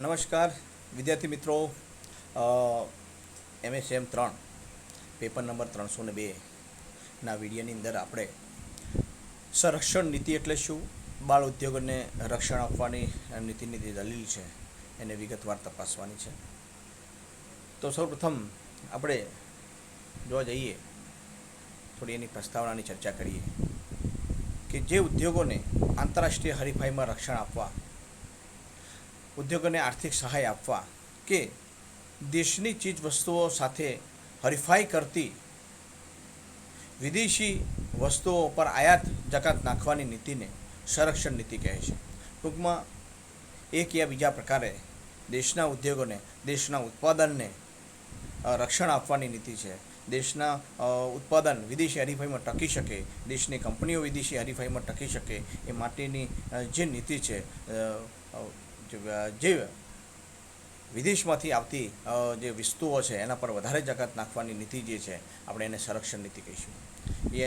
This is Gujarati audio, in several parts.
નમસ્કાર વિદ્યાર્થી મિત્રો. MSM 3 પેપર નંબર 302ના વિડીયોની અંદર આપણે સંરક્ષણ નીતિ એટલે શું, બાળ ઉદ્યોગોને રક્ષણ આપવાની નીતિની જે દલીલ છે એને વિગતવાર તપાસવાની છે. તો સૌપ્રથમ આપણે જોવા જઈએ થોડી એની પ્રસ્તાવનાની ચર્ચા કરીએ કે જે ઉદ્યોગોને આંતરરાષ્ટ્રીય હરીફાઈમાં રક્ષણ આપવા, ઉદ્યોગોને આર્થિક સહાય આપવા કે દેશની ચીજ વસ્તુઓ સાથે હરીફાઈ કરતી વિદેશી વસ્તુઓ પર આયાત જકાત નાખવાની નીતિને સંરક્ષણ નીતિ કહે છે. ટૂંકમાં એક યા બીજા પ્રકારે દેશના ઉદ્યોગોને, દેશના ઉત્પાદનને રક્ષણ આપવાની નીતિ છે. દેશના ઉત્પાદન વિદેશી હરીફાઈમાં ટકી શકે, દેશની કંપનીઓ વિદેશી હરીફાઈમાં ટકી શકે એ માટેની જે નીતિ છે, જે વિદેશમાંથી આવતી જે વસ્તુઓ છે એના પર વધારે જકાત નાખવાની નીતિ જે છે આપણે એને સંરક્ષણ નીતિ કહીશું. એ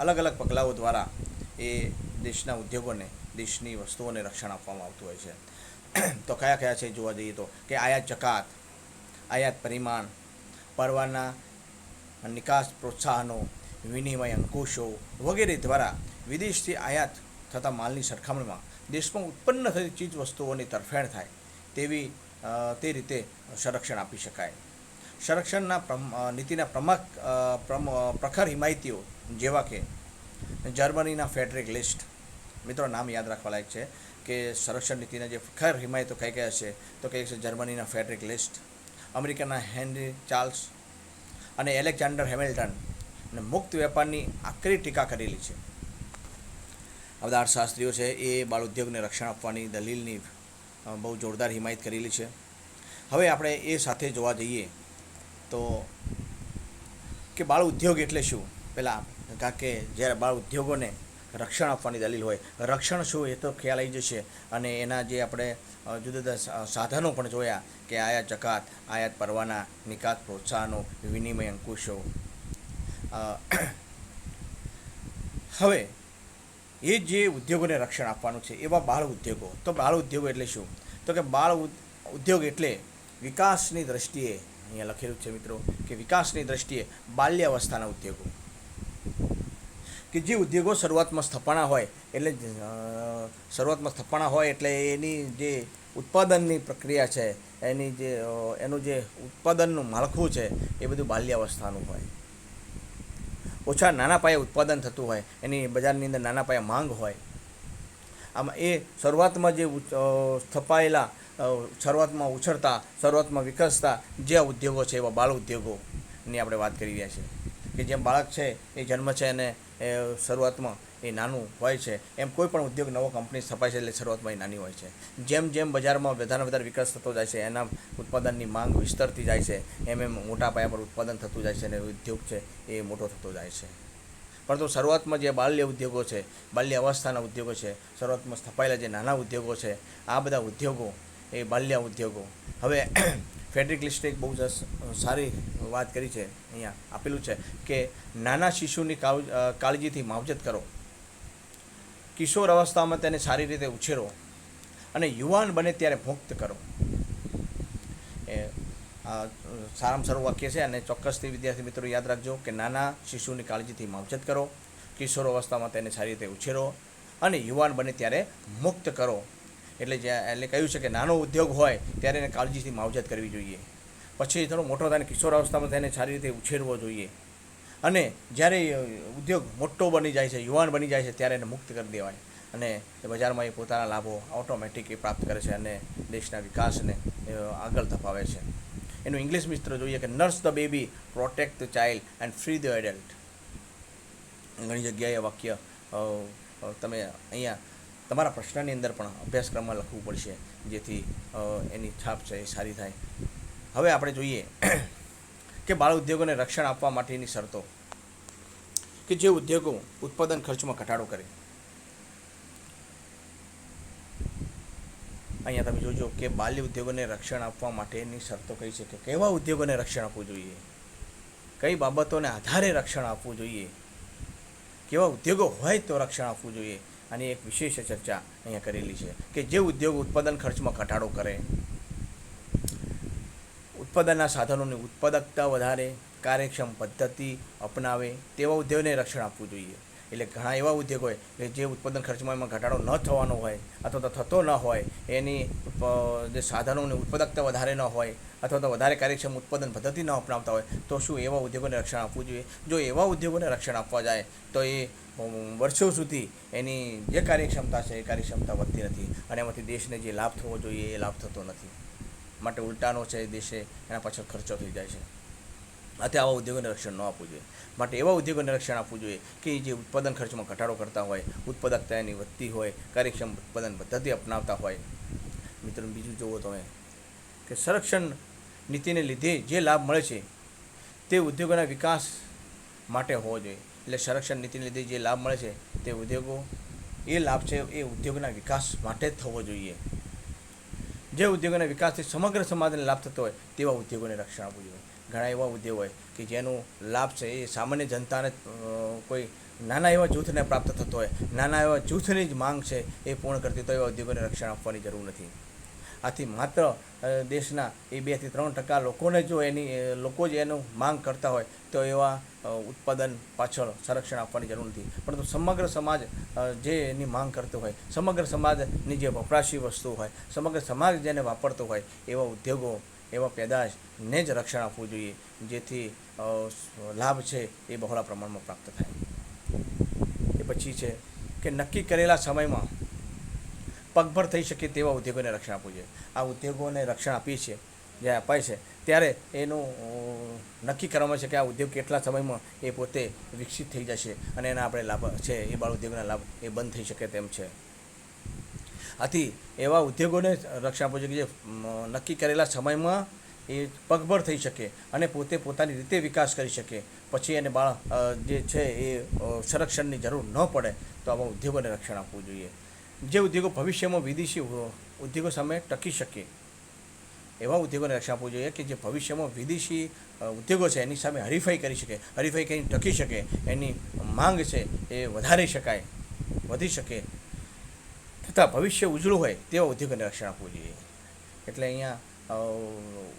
અલગ અલગ પગલાઓ દ્વારા એ દેશના ઉદ્યોગોને, દેશની વસ્તુઓને રક્ષણ આપવામાં આવતું હોય છે. તો કયા કયા છે જોવા જઈએ તો કે આયાત જકાત, આયાત પરિમાણ, પરવાના નિકાસ પ્રોત્સાહનો, વિનિમય અંકુશો વગેરે દ્વારા વિદેશથી આયાત થતા માલની સરખામણીમાં દેશમાં ઉત્પન્ન થતી ચીજ વસ્તુઓની તરફેણ થાય તે રીતે સંરક્ષણ આપી શકાય. સંરક્ષણના નીતિના પ્રખર હિમાયતીઓ જેવા કે જર્મનીના ફેડરિક લિસ્ટ, મિત્રો નામ યાદ રાખવા લાયક છે કે સંરક્ષણ નીતિના જે પ્રખર હિમાયતો કઈ કયા છે તો કહે છે જર્મનીના ફેડરિક લિસ્ટ, અમેરિકાના હેનરી ચાર્લ્સ અને એલેક્ઝાન્ડર હેમિલ્ટન અને મુક્ત વેપારની આકરી ટીકા કરેલી છે. આ બધા અર્થશાસ્ત્રીઓ છે એ બાળ ઉદ્યોગને રક્ષણ આપવાની દલીલની બહુ જોરદાર હિમાયત કરેલી છે. હવે આપણે એ સાથે જોવા જઈએ તો કે બાળ ઉદ્યોગ એટલે શું. પહેલાં કારણ કે જ્યારે બાળ ઉદ્યોગોને રક્ષણ આપવાની દલીલ હોય, રક્ષણ શું એ તો ખ્યાલ આવી જશે. અને એના જે આપણે જુદા જુદા સાધનો પણ જોયા કે આયાત જકાત, આયાત પરવાના, નિકાસ પ્રોત્સાહનો, વિનિમય અંકુશો. હવે એ જે ઉદ્યોગોને રક્ષણ આપવાનું છે એવા બાળ ઉદ્યોગો. તો બાળ ઉદ્યોગો એટલે શું? તો કે બાળ ઉદ્યોગ એટલે વિકાસની દ્રષ્ટિએ, અહીંયા લખેલું છે મિત્રો કે વિકાસની દ્રષ્ટિએ બાલ્યાવસ્થાના ઉદ્યોગો. કે જે ઉદ્યોગો શરૂઆતમાં સ્થપાણા હોય એટલે એની જે ઉત્પાદનની પ્રક્રિયા છે, એનું જે ઉત્પાદનનું માળખું છે એ બધું બાલ્યાવસ્થાનું હોય. ઓછા નાના પાયે ઉત્પાદન થતું હોય, એની બજારની અંદર નાના પાયે માંગ હોય. આમાં એ શરૂઆતમાં જે સ્થપાયેલા, શરૂઆતમાં ઉછળતા, શરૂઆતમાં વિકસતા જે ઉદ્યોગો છે એવા બાળ ઉદ્યોગોની આપણે વાત કરી રહ્યા છીએ. કે જેમ બાળક છે એ જન્મ છે અને શરૂઆતમાં એ નાનું હોય છે, એમ કોઈ પણ ઉદ્યોગ, નવો કંપની સ્થપાય છે એટલે શરૂઆતમાં એ નાની હોય છે. જેમ જેમ બજારમાં વધારે વિકાસ થતો જાય છે, એના ઉત્પાદનની માંગ વિસ્તરતી જાય છે, એમ મોટા પાયા પર ઉત્પાદન થતું જાય છે અને ઉદ્યોગ છે એ મોટો થતો જાય છે. પરંતુ શરૂઆતમાં જે બાલ્ય ઉદ્યોગો છે, બાલ્ય અવસ્થાના ઉદ્યોગો છે, શરૂઆતમાં સ્થપાયેલા જે નાના ઉદ્યોગો છે, આ બધા ઉદ્યોગો એ બાલ્ય ઉદ્યોગો. હવે ફેડરિક લિસ્ટે એક બહુ સારી વાત કરી છે, અહીંયા આપેલું છે કે નાના શિશુની કાળજીથી માવજત કરો, કિશોર અવસ્થામાં તેને સારી રીતે ઉછેરો અને યુવાન બને ત્યારે મુક્ત કરો. એ સારામાં સારું વાક્ય છે અને ચોક્કસથી વિદ્યાર્થી મિત્રો યાદ રાખજો કે નાના શિશુની કાળજીથી માવજત કરો, કિશોર અવસ્થામાં તેને સારી રીતે ઉછેરો અને યુવાન બને ત્યારે મુક્ત કરો. એટલે કહ્યું છે કે નાનો ઉદ્યોગ હોય ત્યારે એને કાળજીથી માવજત કરવી જોઈએ. પછી થોડો મોટો થાય, કિશોર અવસ્થામાં તેને સારી રીતે ઉછેરવો જોઈએ અને જ્યારે ઉદ્યોગ મોટો બની જાય છે, યુવાન બની જાય છે ત્યારે એને મુક્ત કરી દેવાય અને બજારમાં એ પોતાના લાભો ઓટોમેટિક પ્રાપ્ત કરે છે અને દેશના વિકાસને આગળ ધપાવે છે. એનું ઇંગ્લિશ મિત્રો જોઈએ કે nurse the baby, protect the child and free the adult. ઘણી જગ્યાએ વાક્ય તમે અહીંયા તમારા પ્રશ્નની અંદર પણ અભ્યાસક્રમમાં લખવું પડશે જેથી એની છાપ છે એ સારી થાય. હવે આપણે જોઈએ કે બાળ ઉદ્યોગોને રક્ષણ આપવા માટેની શરતો. કે જે ઉદ્યોગો ઉત્પાદન ખર્ચમાં ઘટાડો કરે. અહીંયા તમે જોજો કે બાલ્ય ઉદ્યોગોને રક્ષણ આપવા માટેની શરતો કઈ છે, કે કેવા ઉદ્યોગોને રક્ષણ આપવું જોઈએ, કઈ બાબતોને આધારે રક્ષણ આપવું જોઈએ, કેવા ઉદ્યોગો હોય તો રક્ષણ આપવું જોઈએ. આની એક વિશેષ ચર્ચા અહીંયા કરેલી છે કે જે ઉદ્યોગ ઉત્પાદન ખર્ચમાં ઘટાડો કરે, ઉત્પાદનના સાધનોની ઉત્પાદકતા વધારે, કાર્યક્ષમ પદ્ધતિ અપનાવે તેવા ઉદ્યોગને રક્ષણ આપવું જોઈએ. એટલે ઘણા એવા ઉદ્યોગ હોય કે જે ઉત્પાદન ખર્ચમાં એમાં ઘટાડો ન થવાનો હોય અથવા તો થતો ન હોય, એની જે સાધનોની ઉત્પાદકતા વધારે ન હોય અથવા તો વધારે કાર્યક્ષમ ઉત્પાદન પદ્ધતિ ન અપનાવતા હોય, તો શું એવા ઉદ્યોગોને રક્ષણ આપવું જોઈએ? જો એવા ઉદ્યોગોને રક્ષણ આપવા જાય તો એ વર્ષો સુધી એની જે કાર્યક્ષમતા છે એ કાર્યક્ષમતા વધતી નથી અને એમાંથી દેશને જે લાભ થવો જોઈએ એ લાભ થતો નથી. માટે ઉલટાનો છે દેશે એના પાછળ ખર્ચો થઈ જાય છે. આથી આવા ઉદ્યોગોને રક્ષણ ન આપવું જોઈએ. માટે એવા ઉદ્યોગોને રક્ષણ આપવું જોઈએ કે જે ઉત્પાદન ખર્ચમાં ઘટાડો કરતા હોય, ઉત્પાદકતા એની વધતી હોય, કાર્યક્ષમ ઉત્પાદન પદ્ધતિ અપનાવતા હોય. મિત્રો, બીજું જુઓ તમે કે સંરક્ષણ નીતિને લીધે જે લાભ મળે છે તે ઉદ્યોગોના વિકાસ માટે હોવો જોઈએ. એટલે સંરક્ષણ નીતિને લીધે જે લાભ મળે છે તે ઉદ્યોગો એ લાભ છે એ ઉદ્યોગોના વિકાસ માટે જ થવો જોઈએ. જે ઉદ્યોગોના વિકાસથી સમગ્ર સમાજને લાભ થતો હોય તેવા ઉદ્યોગોને રક્ષણ આપવું જોઈએ. ઘણા એવા ઉદ્યોગ હોય કે જેનો લાભ છે એ સામાન્ય જનતાને કોઈ નાના એવા જૂથને પ્રાપ્ત થતો હોય, નાના એવા જૂથની જ માંગ છે એ પૂર્ણ કરતી, તો એવા ઉદ્યોગોને રક્ષણ આપવાની જરૂર નથી. આથી માત્ર દેશના એ 2 થી 3% લોકોને જો લોકો જ એનું માંગ કરતા હોય તો એવા ઉત્પાદન પાછળ સંરક્ષણ આપવાની જરૂર નથી. પરંતુ સમગ્ર સમાજ જે એની માંગ કરતો હોય, સમગ્ર સમાજની જે વપરાશી વસ્તુ હોય, સમગ્ર સમાજ જેને વાપરતો હોય એવા ઉદ્યોગો, એવા પેદાશને જ રક્ષણ આપવું જોઈએ, જેથી લાભ છે એ બહોળા પ્રમાણમાં પ્રાપ્ત થાય. એ પછી છે કે નક્કી કરેલા સમયમાં પગભર થઈ શકે તેવા ઉદ્યોગોને રક્ષણ આપવું જોઈએ. આ ઉદ્યોગોને રક્ષણ આપીએ છીએ, જે અપાય છે ત્યારે એનું નક્કી કરવામાં છે કે આ ઉદ્યોગ કેટલા સમયમાં એ પોતે વિકસિત થઈ જશે અને એના આપણે લાભ છે એ બાળ ઉદ્યોગના લાભ એ બંધ થઈ શકે તેમ છે. આથી એવા ઉદ્યોગોને રક્ષણ આપવું જોઈએ કે જે નક્કી કરેલા સમયમાં એ પગભર થઈ શકે અને પોતે પોતાની રીતે વિકાસ કરી શકે, પછી એને જે છે એ સંરક્ષણની જરૂર ન પડે, તો આવા ઉદ્યોગોને રક્ષણ આપવું જોઈએ. જે ઉદ્યોગો ભવિષ્યમાં વિદેશી ઉદ્યોગો સામે ટકી શકે એવા ઉદ્યોગોને રક્ષણ આપવું જોઈએ કે જે ભવિષ્યમાં વિદેશી ઉદ્યોગો છે એની સામે હરીફાઈ કરી શકે, હરીફાઈ કરીને ટકી શકે, એની માંગ છે એ વધી શકે તથા ભવિષ્ય ઉજળું હોય તેવા ઉદ્યોગોને રક્ષણ આપવું જોઈએ. એટલે અહીંયા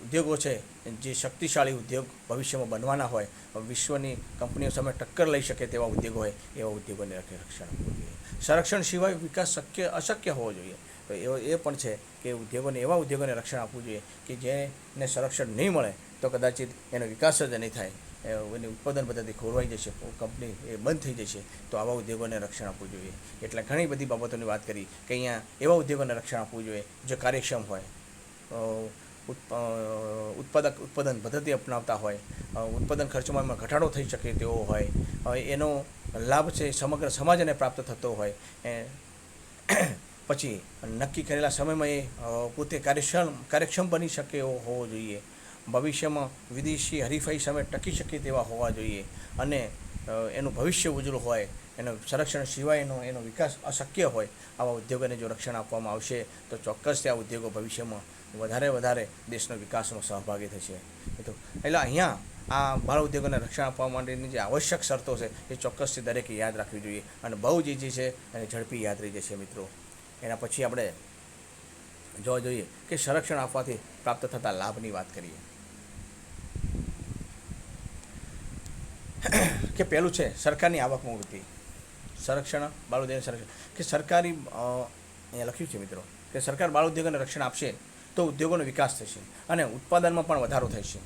ઉદ્યોગો છે જે શક્તિશાળી ઉદ્યોગ ભવિષ્યમાં બનવાના હોય, વિશ્વની કંપનીઓ સામે ટક્કર લઈ શકે તેવા ઉદ્યોગો હોય એવા ઉદ્યોગોને રક્ષણ આપવું જોઈએ. સંરક્ષણ સિવાય વિકાસ અશક્ય હોવો જોઈએ. તો એ પણ છે કે એવા ઉદ્યોગોને રક્ષણ આપવું જોઈએ કે જેને સંરક્ષણ નહીં મળે તો કદાચિત એનો વિકાસ જ નહીં થાય, એની ઉત્પાદન પદ્ધતિ ખોરવાઈ જશે, કંપની એ બંધ થઈ જશે. તો આવા ઉદ્યોગોને રક્ષણ આપવું જોઈએ. એટલે ઘણી બધી બાબતોની વાત કરી કે અહીંયા એવા ઉદ્યોગોને રક્ષણ આપવું જોઈએ જે કાર્યક્ષમ હોય, ઉત્પાદન પદ્ધતિ અપનાવતા હોય, ઉત્પાદન ખર્ચમાં એમાં ઘટાડો થઈ શકે તેવો હોય, એનો લાભ છે સમગ્ર સમાજને પ્રાપ્ત થતો હોય, પછી નક્કી કરેલા સમયમાં એ પોતે કાર્યક્ષમ બની શકે એવો હોવો જોઈએ, ભવિષ્યમાં વિદેશી હરીફાઈ સામે ટકી શકે તેવા હોવા જોઈએ અને એનું ભવિષ્ય ઉજળું હોય, એનો સંરક્ષણ સિવાયનો એનો વિકાસ અશક્ય હોય. આવા ઉદ્યોગોને જો રક્ષણ આપવામાં આવશે તો ચોક્કસ આ ઉદ્યોગો ભવિષ્યમાં વધારે દેશનો વિકાસમાં સહભાગી થશે. એટલે અહીંયા આ બાળ ઉદ્યોગોને રક્ષણ આપવા માટેની જે આવશ્યક શરતો છે એ ચોક્કસથી દરેકે યાદ રાખવી જોઈએ અને બહુ જ ઈઝી છે અને ઝડપી યાદ રહી જશે મિત્રો. એના પછી આપણે જોવા જોઈએ કે સંરક્ષણ આપવાથી પ્રાપ્ત થતા લાભની વાત કરીએ કે પહેલું છે સરકારની આવકમાં વૃદ્ધિ. સંરક્ષણ બાળ ઉદ્યોગને સંરક્ષણ કે સરકારી અહીંયા લખ્યું છે મિત્રો કે સરકાર બાળ ઉદ્યોગોને રક્ષણ આપશે તો ઉદ્યોગોનો વિકાસ થશે અને ઉત્પાદનમાં પણ વધારો થશે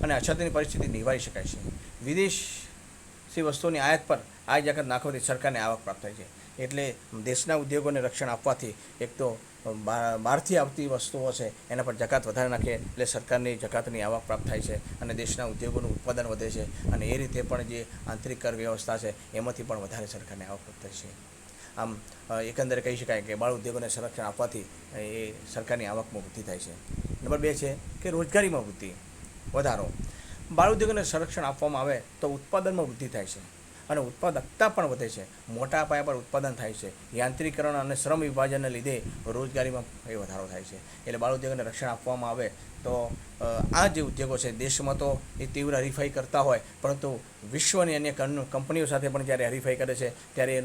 અને અછતની પરિસ્થિતિ નિવારી શકાય છે. વિદેશી વસ્તુઓની આયાત પર આ જકાત નાખવાથી સરકારને આવક પ્રાપ્ત થાય છે. એટલે દેશના ઉદ્યોગોને રક્ષણ આપવાથી એક તો બહારથી આવતી વસ્તુઓ છે એના પર જકાત વધારે નાખે એટલે સરકારની જકાતની આવક પ્રાપ્ત થાય છે અને દેશના ઉદ્યોગોનું ઉત્પાદન વધે છે અને એ રીતે પણ જે આંતરિક કર વ્યવસ્થા છે એમાંથી પણ વધારે સરકારને આવક પ્રાપ્ત થાય છે. આમ એકંદરે કહી શકાય કે બાળ ઉદ્યોગોને સંરક્ષણ આપવાથી એ સરકારની આવકમાં વૃદ્ધિ થાય છે. નંબર 2 છે કે રોજગારીમાં વૃદ્ધિ વધારો. બાળ ઉદ્યોગોને સંરક્ષણ આપવામાં આવે તો ઉત્પાદનમાં વૃદ્ધિ થાય છે અને ઉત્પાદકતા પણ વધે છે, મોટા પાયા પર ઉત્પાદન થાય છે, યાંત્રિકરણ અને શ્રમ વિભાજનને લીધે રોજગારીમાં એ વધારો થાય છે. એટલે બાળ ઉદ્યોગોને રક્ષણ આપવામાં આવે તો આ જે ઉદ્યોગો છે દેશમાં તો એ તીવ્ર હરીફાઈ કરતા હોય, પરંતુ વિશ્વની અન્ય કંપનીઓ સાથે પણ જ્યારે હરીફાઈ કરે છે ત્યારે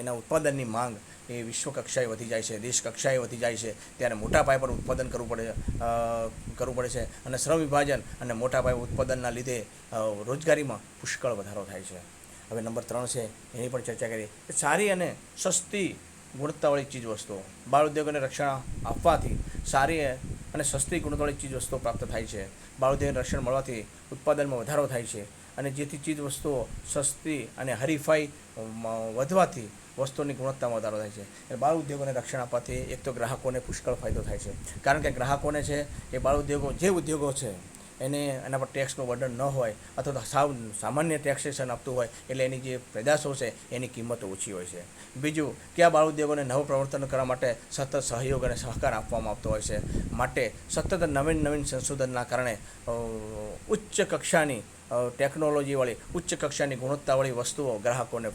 એના ઉત્પાદનની માંગ એ વિશ્વ કક્ષાએ વધી જાય છે, દેશ કક્ષાએ વધી જાય છે, ત્યારે મોટા પાયા પર ઉત્પાદન કરવું પડે છે અને શ્રમ વિભાજન અને મોટા પાયે ઉત્પાદનના લીધે રોજગારીમાં પુષ્કળ વધારો થાય છે. હવે નંબર 3 છે, એની પણ ચર્ચા કરીએ કે સારી અને સસ્તી ગુણવત્તાવાળી ચીજ વસ્તુઓ. બાળ ઉદ્યોગોને રક્ષણ આપવાથી સારી અને સસ્તી ગુણવત્તાવાળી ચીજ વસ્તુઓ પ્રાપ્ત થાય છે. બાળ ઉદ્યોગને રક્ષણ મળવાથી ઉત્પાદનમાં વધારો થાય છે અને જેથી ચીજ વસ્તુઓ સસ્તી અને હરીફાઈ વધવાથી વસ્તુની ગુણવત્તામાં વધારો થાય છે. એટલે બાળ ઉદ્યોગોને રક્ષણ આપવાથી એક તો ગ્રાહકોને પુષ્કળ ફાયદો થાય છે, કારણ કે ગ્રાહકોને છે એ બાળ ઉદ્યોગો જે ઉદ્યોગો છે એને એના પર ટેક્સનું બર્ડન ન હોય અથવા તો સાવ સામાન્ય ટેક્સેશન આપતું હોય એટલે એની જે પેદાશો છે એની કિંમત ઓછી હોય છે. બીજું કે આ બાળ ઉદ્યોગોને નવું પ્રવર્તન કરવા માટે સતત સહયોગ અને સહકાર આપવામાં આવતો હોય છે. માટે સતત નવીન સંશોધનના કારણે ઉચ્ચ કક્ષાની ટેકનોલોજીવાળી ઉચ્ચ કક્ષાની ગુણવત્તાવાળી વસ્તુઓ ગ્રાહકોને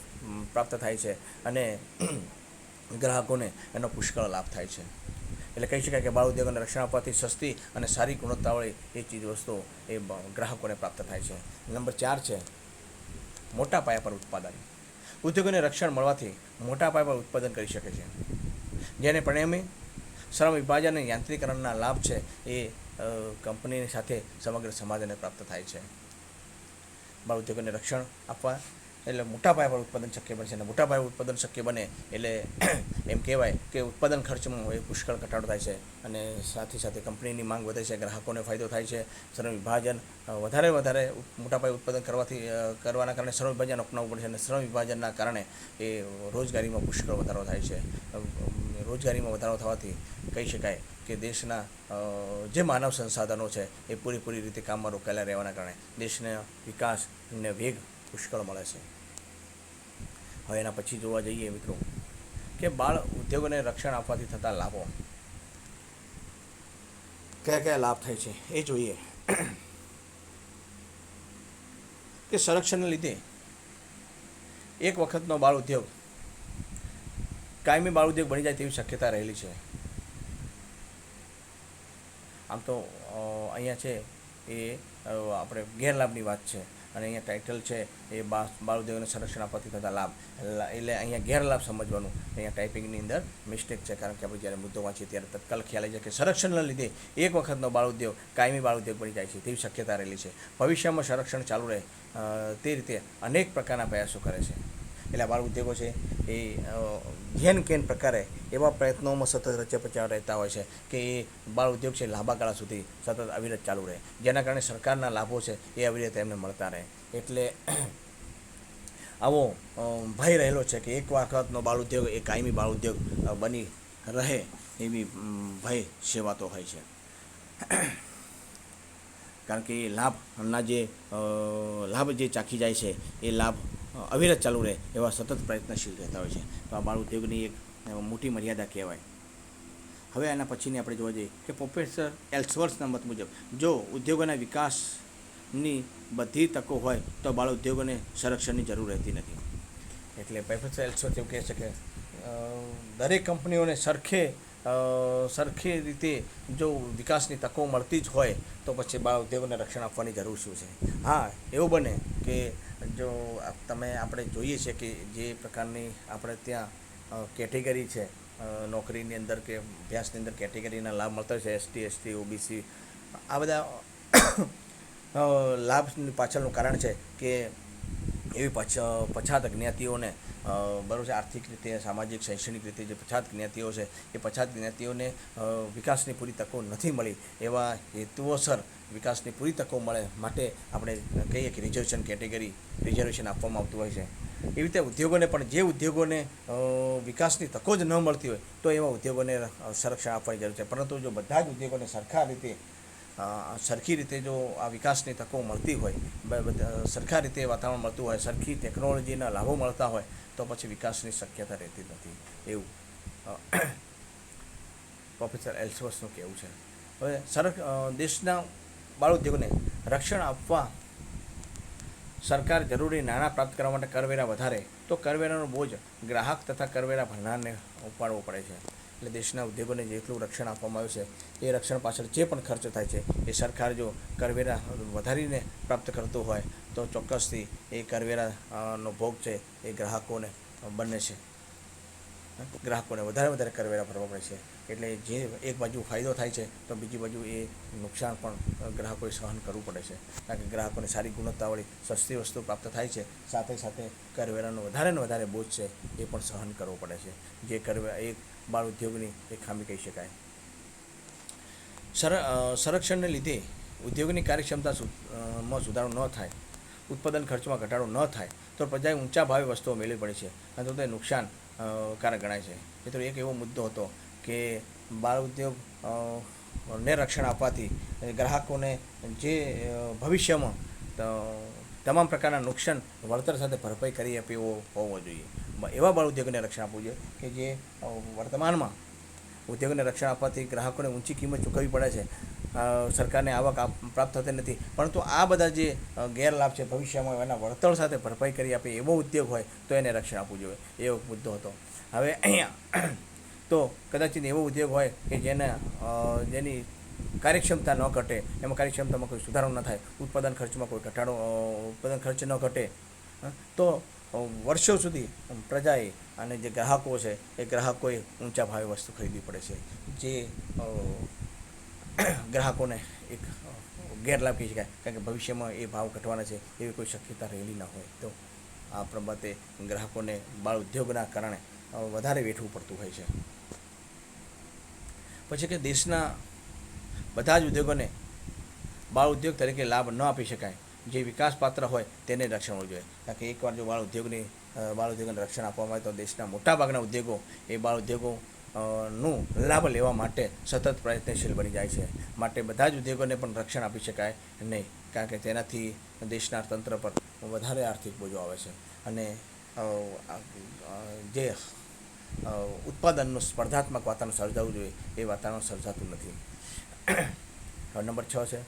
પ્રાપ્ત થાય છે અને ગ્રાહકોને એનો પુષ્કળ લાભ થાય છે. એટલે કહી શકાય કે બાળ ઉદ્યોગોને રક્ષણ આપવાથી સસ્તી અને સારી ગુણવત્તાવાળી એ ચીજ વસ્તુઓ એ ગ્રાહકોને પ્રાપ્ત થાય છે. નંબર 4 છે, મોટા પાયા પર ઉત્પાદન. ઉદ્યોગોને રક્ષણ મળવાથી મોટા પાયા પર ઉત્પાદન કરી શકે છે, જેને પરિણામે શ્રમ વિભાજન અને યાંત્રિકરણના લાભ છે એ કંપનીની સાથે સમગ્ર સમાજને પ્રાપ્ત થાય છે. બાળ ઉદ્યોગોને રક્ષણ આપવા એટલે મોટા પાયા પર ઉત્પાદન શક્ય બનશે અને મોટા પાયે ઉત્પાદન શક્ય બને એટલે એમ કહેવાય કે ઉત્પાદન ખર્ચમાં એ પુષ્કળ ઘટાડો થાય છે અને સાથે સાથે કંપનીની માંગ વધે છે, ગ્રાહકોને ફાયદો થાય છે. શ્રમ વિભાજન વધારે મોટા પાયે ઉત્પાદન કરવાના કારણે શ્રમ વિભાજન અપનાવવું પડે છે અને શ્રમ વિભાજનના કારણે એ રોજગારીમાં પુષ્કળ વધારો થાય છે. રોજગારીમાં વધારો થવાથી કહી શકાય કે દેશના જે માનવ સંસાધનો છે એ પૂરેપૂરી રીતે કામમાં રોકાયેલા રહેવાના કારણે દેશના વિકાસને વેગ પુષ્કળ મળે છે. હવે એના પછી જોવા જઈએ મિત્રો કે બાળ ઉદ્યોગોને રક્ષણ આપવાથી થતા લાભો કયા લાભ થાય છે એ જોઈએ. કે સંરક્ષણને લીધે એક વખતનો બાળ ઉદ્યોગ કાયમી બાળ ઉદ્યોગ બની જાય તેવી શક્યતા રહેલી છે. આમ તો અહીંયા છે એ આપણે ગેરલાભની વાત છે અને અહીંયા ટાઇટલ છે એ બાળ ઉદ્યોગોને સંરક્ષણ આપવાથી થતા લાભ, એટલે અહીંયા ગેરલાભ સમજવાનું અહીંયા ટાઈપિંગની અંદર મિસ્ટેક છે, કારણ કે આપણે જ્યારે મુદ્દો વાંચીએ ત્યારે તત્કાલ ખ્યાલ આવી જાય કે સંરક્ષણના લીધે એક વખતનો બાળ ઉદ્યોગ કાયમી બાળ ઉદ્યોગ બની જાય છે તેવી શક્યતા રહેલી છે. ભવિષ્યમાં સંરક્ષણ ચાલુ રહે તે રીતે અનેક પ્રકારના પ્રયાસો કરે છે. એટલે બાળ ઉદ્યોગો છે એ જેન કેન પ્રકારે એવા પ્રયત્નોમાં સતત રચ્યા રહેતા હોય છે કે એ બાળ ઉદ્યોગ છે લાંબા ગાળા સુધી સતત અવિરત ચાલુ રહે, જેના કારણે સરકારના લાભો છે એ અવિરત એમને મળતા રહે. એટલે આવો ભય રહેલો છે કે એક વખતનો બાળ ઉદ્યોગ એ કાયમી બાળ ઉદ્યોગ બની રહે એવી ભય સેવાતો હોય છે. કારણ કે એ લાભ જે ચાખી જાય છે એ લાભ અવિરત ચાલુ રહે એવા સતત પ્રયત્નશીલ રહેતા હોય છે. તો આ બાળ ઉદ્યોગની એક મોટી મર્યાદા કહેવાય. હવે એના પછીની આપણે જોવા જઈએ કે પ્રોફેસર એલ્સવર્થના મત મુજબ જો ઉદ્યોગોના વિકાસની બધી તકો હોય તો બાળ ઉદ્યોગોને સંરક્ષણની જરૂર રહેતી નથી. એટલે પ્રોફેસર એલ્સવર્થ એવું કહે છે કે દરેક કંપનીઓને સરખી રીતે જો વિકાસની તકો મળતી જ હોય તો પછી બાળ ઉદ્યોગોને રક્ષણ આપવાની જરૂર શું છે. હા, એવું બને કે જો આપણે જોઈએ છીએ કે જે પ્રકારની આપણે ત્યાં કેટેગરી છે નોકરીની અંદર કે અભ્યાસની અંદર કેટેગરીના લાભ મળતા છે, ST, OBC, આ બધા લાભની પાછળનું કારણ છે કે એવી પછાત જ્ઞાતિઓને બરાબર છે, આર્થિક રીતે, સામાજિક, શૈક્ષણિક રીતે જે પછાત જ્ઞાતિઓ છે એ પછાત જ્ઞાતિઓને વિકાસની પૂરી તકો નથી મળી. એવા હેતુઓસર વિકાસની પૂરી તકો મળે માટે આપણે કહીએ કે રિઝર્વેશન આપવામાં આવતું હોય છે. એવી રીતે ઉદ્યોગોને પણ જે ઉદ્યોગોને વિકાસની તકો જ ન મળતી હોય તો એવા ઉદ્યોગોને સંરક્ષણ આપવાની જરૂર છે. પરંતુ જો બધા જ ઉદ્યોગોને સરખી રીતે જો આ વિકાસની તકો મળતી હોય, સરખા રીતે વાતાવરણ મળતું હોય, સરખી ટેકનોલોજીના લાભો મળતા હોય તો પછી વિકાસની શક્યતા રહેતી નથી, એવું પ્રોફેસર એલ્સવર્થનું કહેવું છે. હવે દેશના બાળ ઉદ્યોગોને રક્ષણ આપવા સરકાર જરૂરી નાણાં પ્રાપ્ત કરવા માટે કરવેરા વધારે તો કરવેરાનો બોજ ગ્રાહક તથા કરવેરા ભરનારને ઉપાડવો પડે છે. એટલે દેશના ઉદ્યોગોને જેટલું રક્ષણ આપવામાં આવ્યું છે એ રક્ષણ પાછળ જે પણ ખર્ચ થાય છે એ સરકાર જો કરવેરા વધારીને પ્રાપ્ત કરતું હોય તો ચોક્કસથી એ કરવેરાનો ભોગ છે એ ગ્રાહકોને બને છે. ગ્રાહકોને વધારે કરવેરા ભરવા પડે છે. એટલે જે એક બાજુ ફાયદો થાય છે તો બીજી બાજુ એ નુકસાન પણ ગ્રાહકોએ સહન કરવું પડે છે. કારણ કે ગ્રાહકોને સારી ગુણવત્તાવાળી સસ્તી વસ્તુ પ્રાપ્ત થાય છે, સાથે સાથે કરવેરાનો ને વધારે બોજ છે એ પણ સહન કરવો પડે છે, જે એક બાળ ઉદ્યોગની એક ખામી કહી શકાય. સંરક્ષણને લીધે ઉદ્યોગની કાર્યક્ષમતામાં સુધારો ન થાય, ઉત્પાદન ખર્ચમાં ઘટાડો ન થાય તો પ્રજાએ ઊંચા ભાવે વસ્તુઓ મેળવી પડે છે અને તો તે નુકસાન કારક ગણાય છે. મિત્રો, એક એવો મુદ્દો હતો કે બાળ ઉદ્યોગ ને રક્ષણ આપવાથી ગ્રાહકોને જે ભવિષ્યમાં તમામ પ્રકારના નુકસાન વળતર સાથે ભરપાઈ કરી આપે એવો હોવો જોઈએ. એવા બાળ ઉદ્યોગને રક્ષણ આપવું જોઈએ કે જે વર્તમાનમાં ઉદ્યોગને રક્ષણ આપવાથી ગ્રાહકોને ઊંચી કિંમત ચૂકવવી પડે છે, સરકારને આવક પ્રાપ્ત થતી નથી, પરંતુ આ બધા જે ગેરલાભ છે ભવિષ્યમાં એના વળતર સાથે ભરપાઈ કરી આપે એવો ઉદ્યોગ હોય તો એને રક્ષણ આપવું જોઈએ. એવો મુદ્દો હતો. હવે અહીંયા તો કદાચિત એવો ઉદ્યોગ હોય કે જેની કાર્યક્ષમતા ન ઘટે, એમાં કાર્યક્ષમતામાં કોઈ સુધારો ન થાય, ઉત્પાદન ખર્ચમાં કોઈ ઘટાડો, ઉત્પાદન ખર્ચ ન ઘટે, તો વર્ષો સુધી પ્રજાએ અને જે ગ્રાહકો છે એ ગ્રાહકોએ ઊંચા ભાવે વસ્તુ ખરીદવી પડે છે, જે ગ્રાહકોને એક ગેરલાભ કહી શકાય. કારણ કે ભવિષ્યમાં એ ભાવ ઘટવાના છે એવી કોઈ શક્યતા રહેલી ન હોય તો આ બાબતે ગ્રાહકોને બાળ ઉદ્યોગના કારણે વધારે વેઠવું પડતું હોય છે. પછી કે દેશના બધા જ ઉદ્યોગોને બાળ ઉદ્યોગ તરીકે લાભ ન આપી શકાય, જે વિકાસ પાત્ર હોય તેને રક્ષણ મળવું જોઈએ. કારણ કે એકવાર જો બાળ ઉદ્યોગને રક્ષણ આપવામાં આવે તો દેશના મોટાભાગના ઉદ્યોગો એ બાળ ઉદ્યોગો નું લાભ લેવા માટે સતત પ્રયત્નશીલ બની જાય છે. માટે બધા જ ઉદ્યોગોને પણ રક્ષણ આપી શકાય નહીં, કારણ કે તેનાથી દેશના તંત્ર પર વધારે આર્થિક બોજો આવે છે અને જે ઉત્પાદનનું સ્પર્ધાત્મક વાતાવરણ સર્જાવું જોઈએ એ વાતાવરણ સર્જાતું નથી. હવે નંબર 6 છે,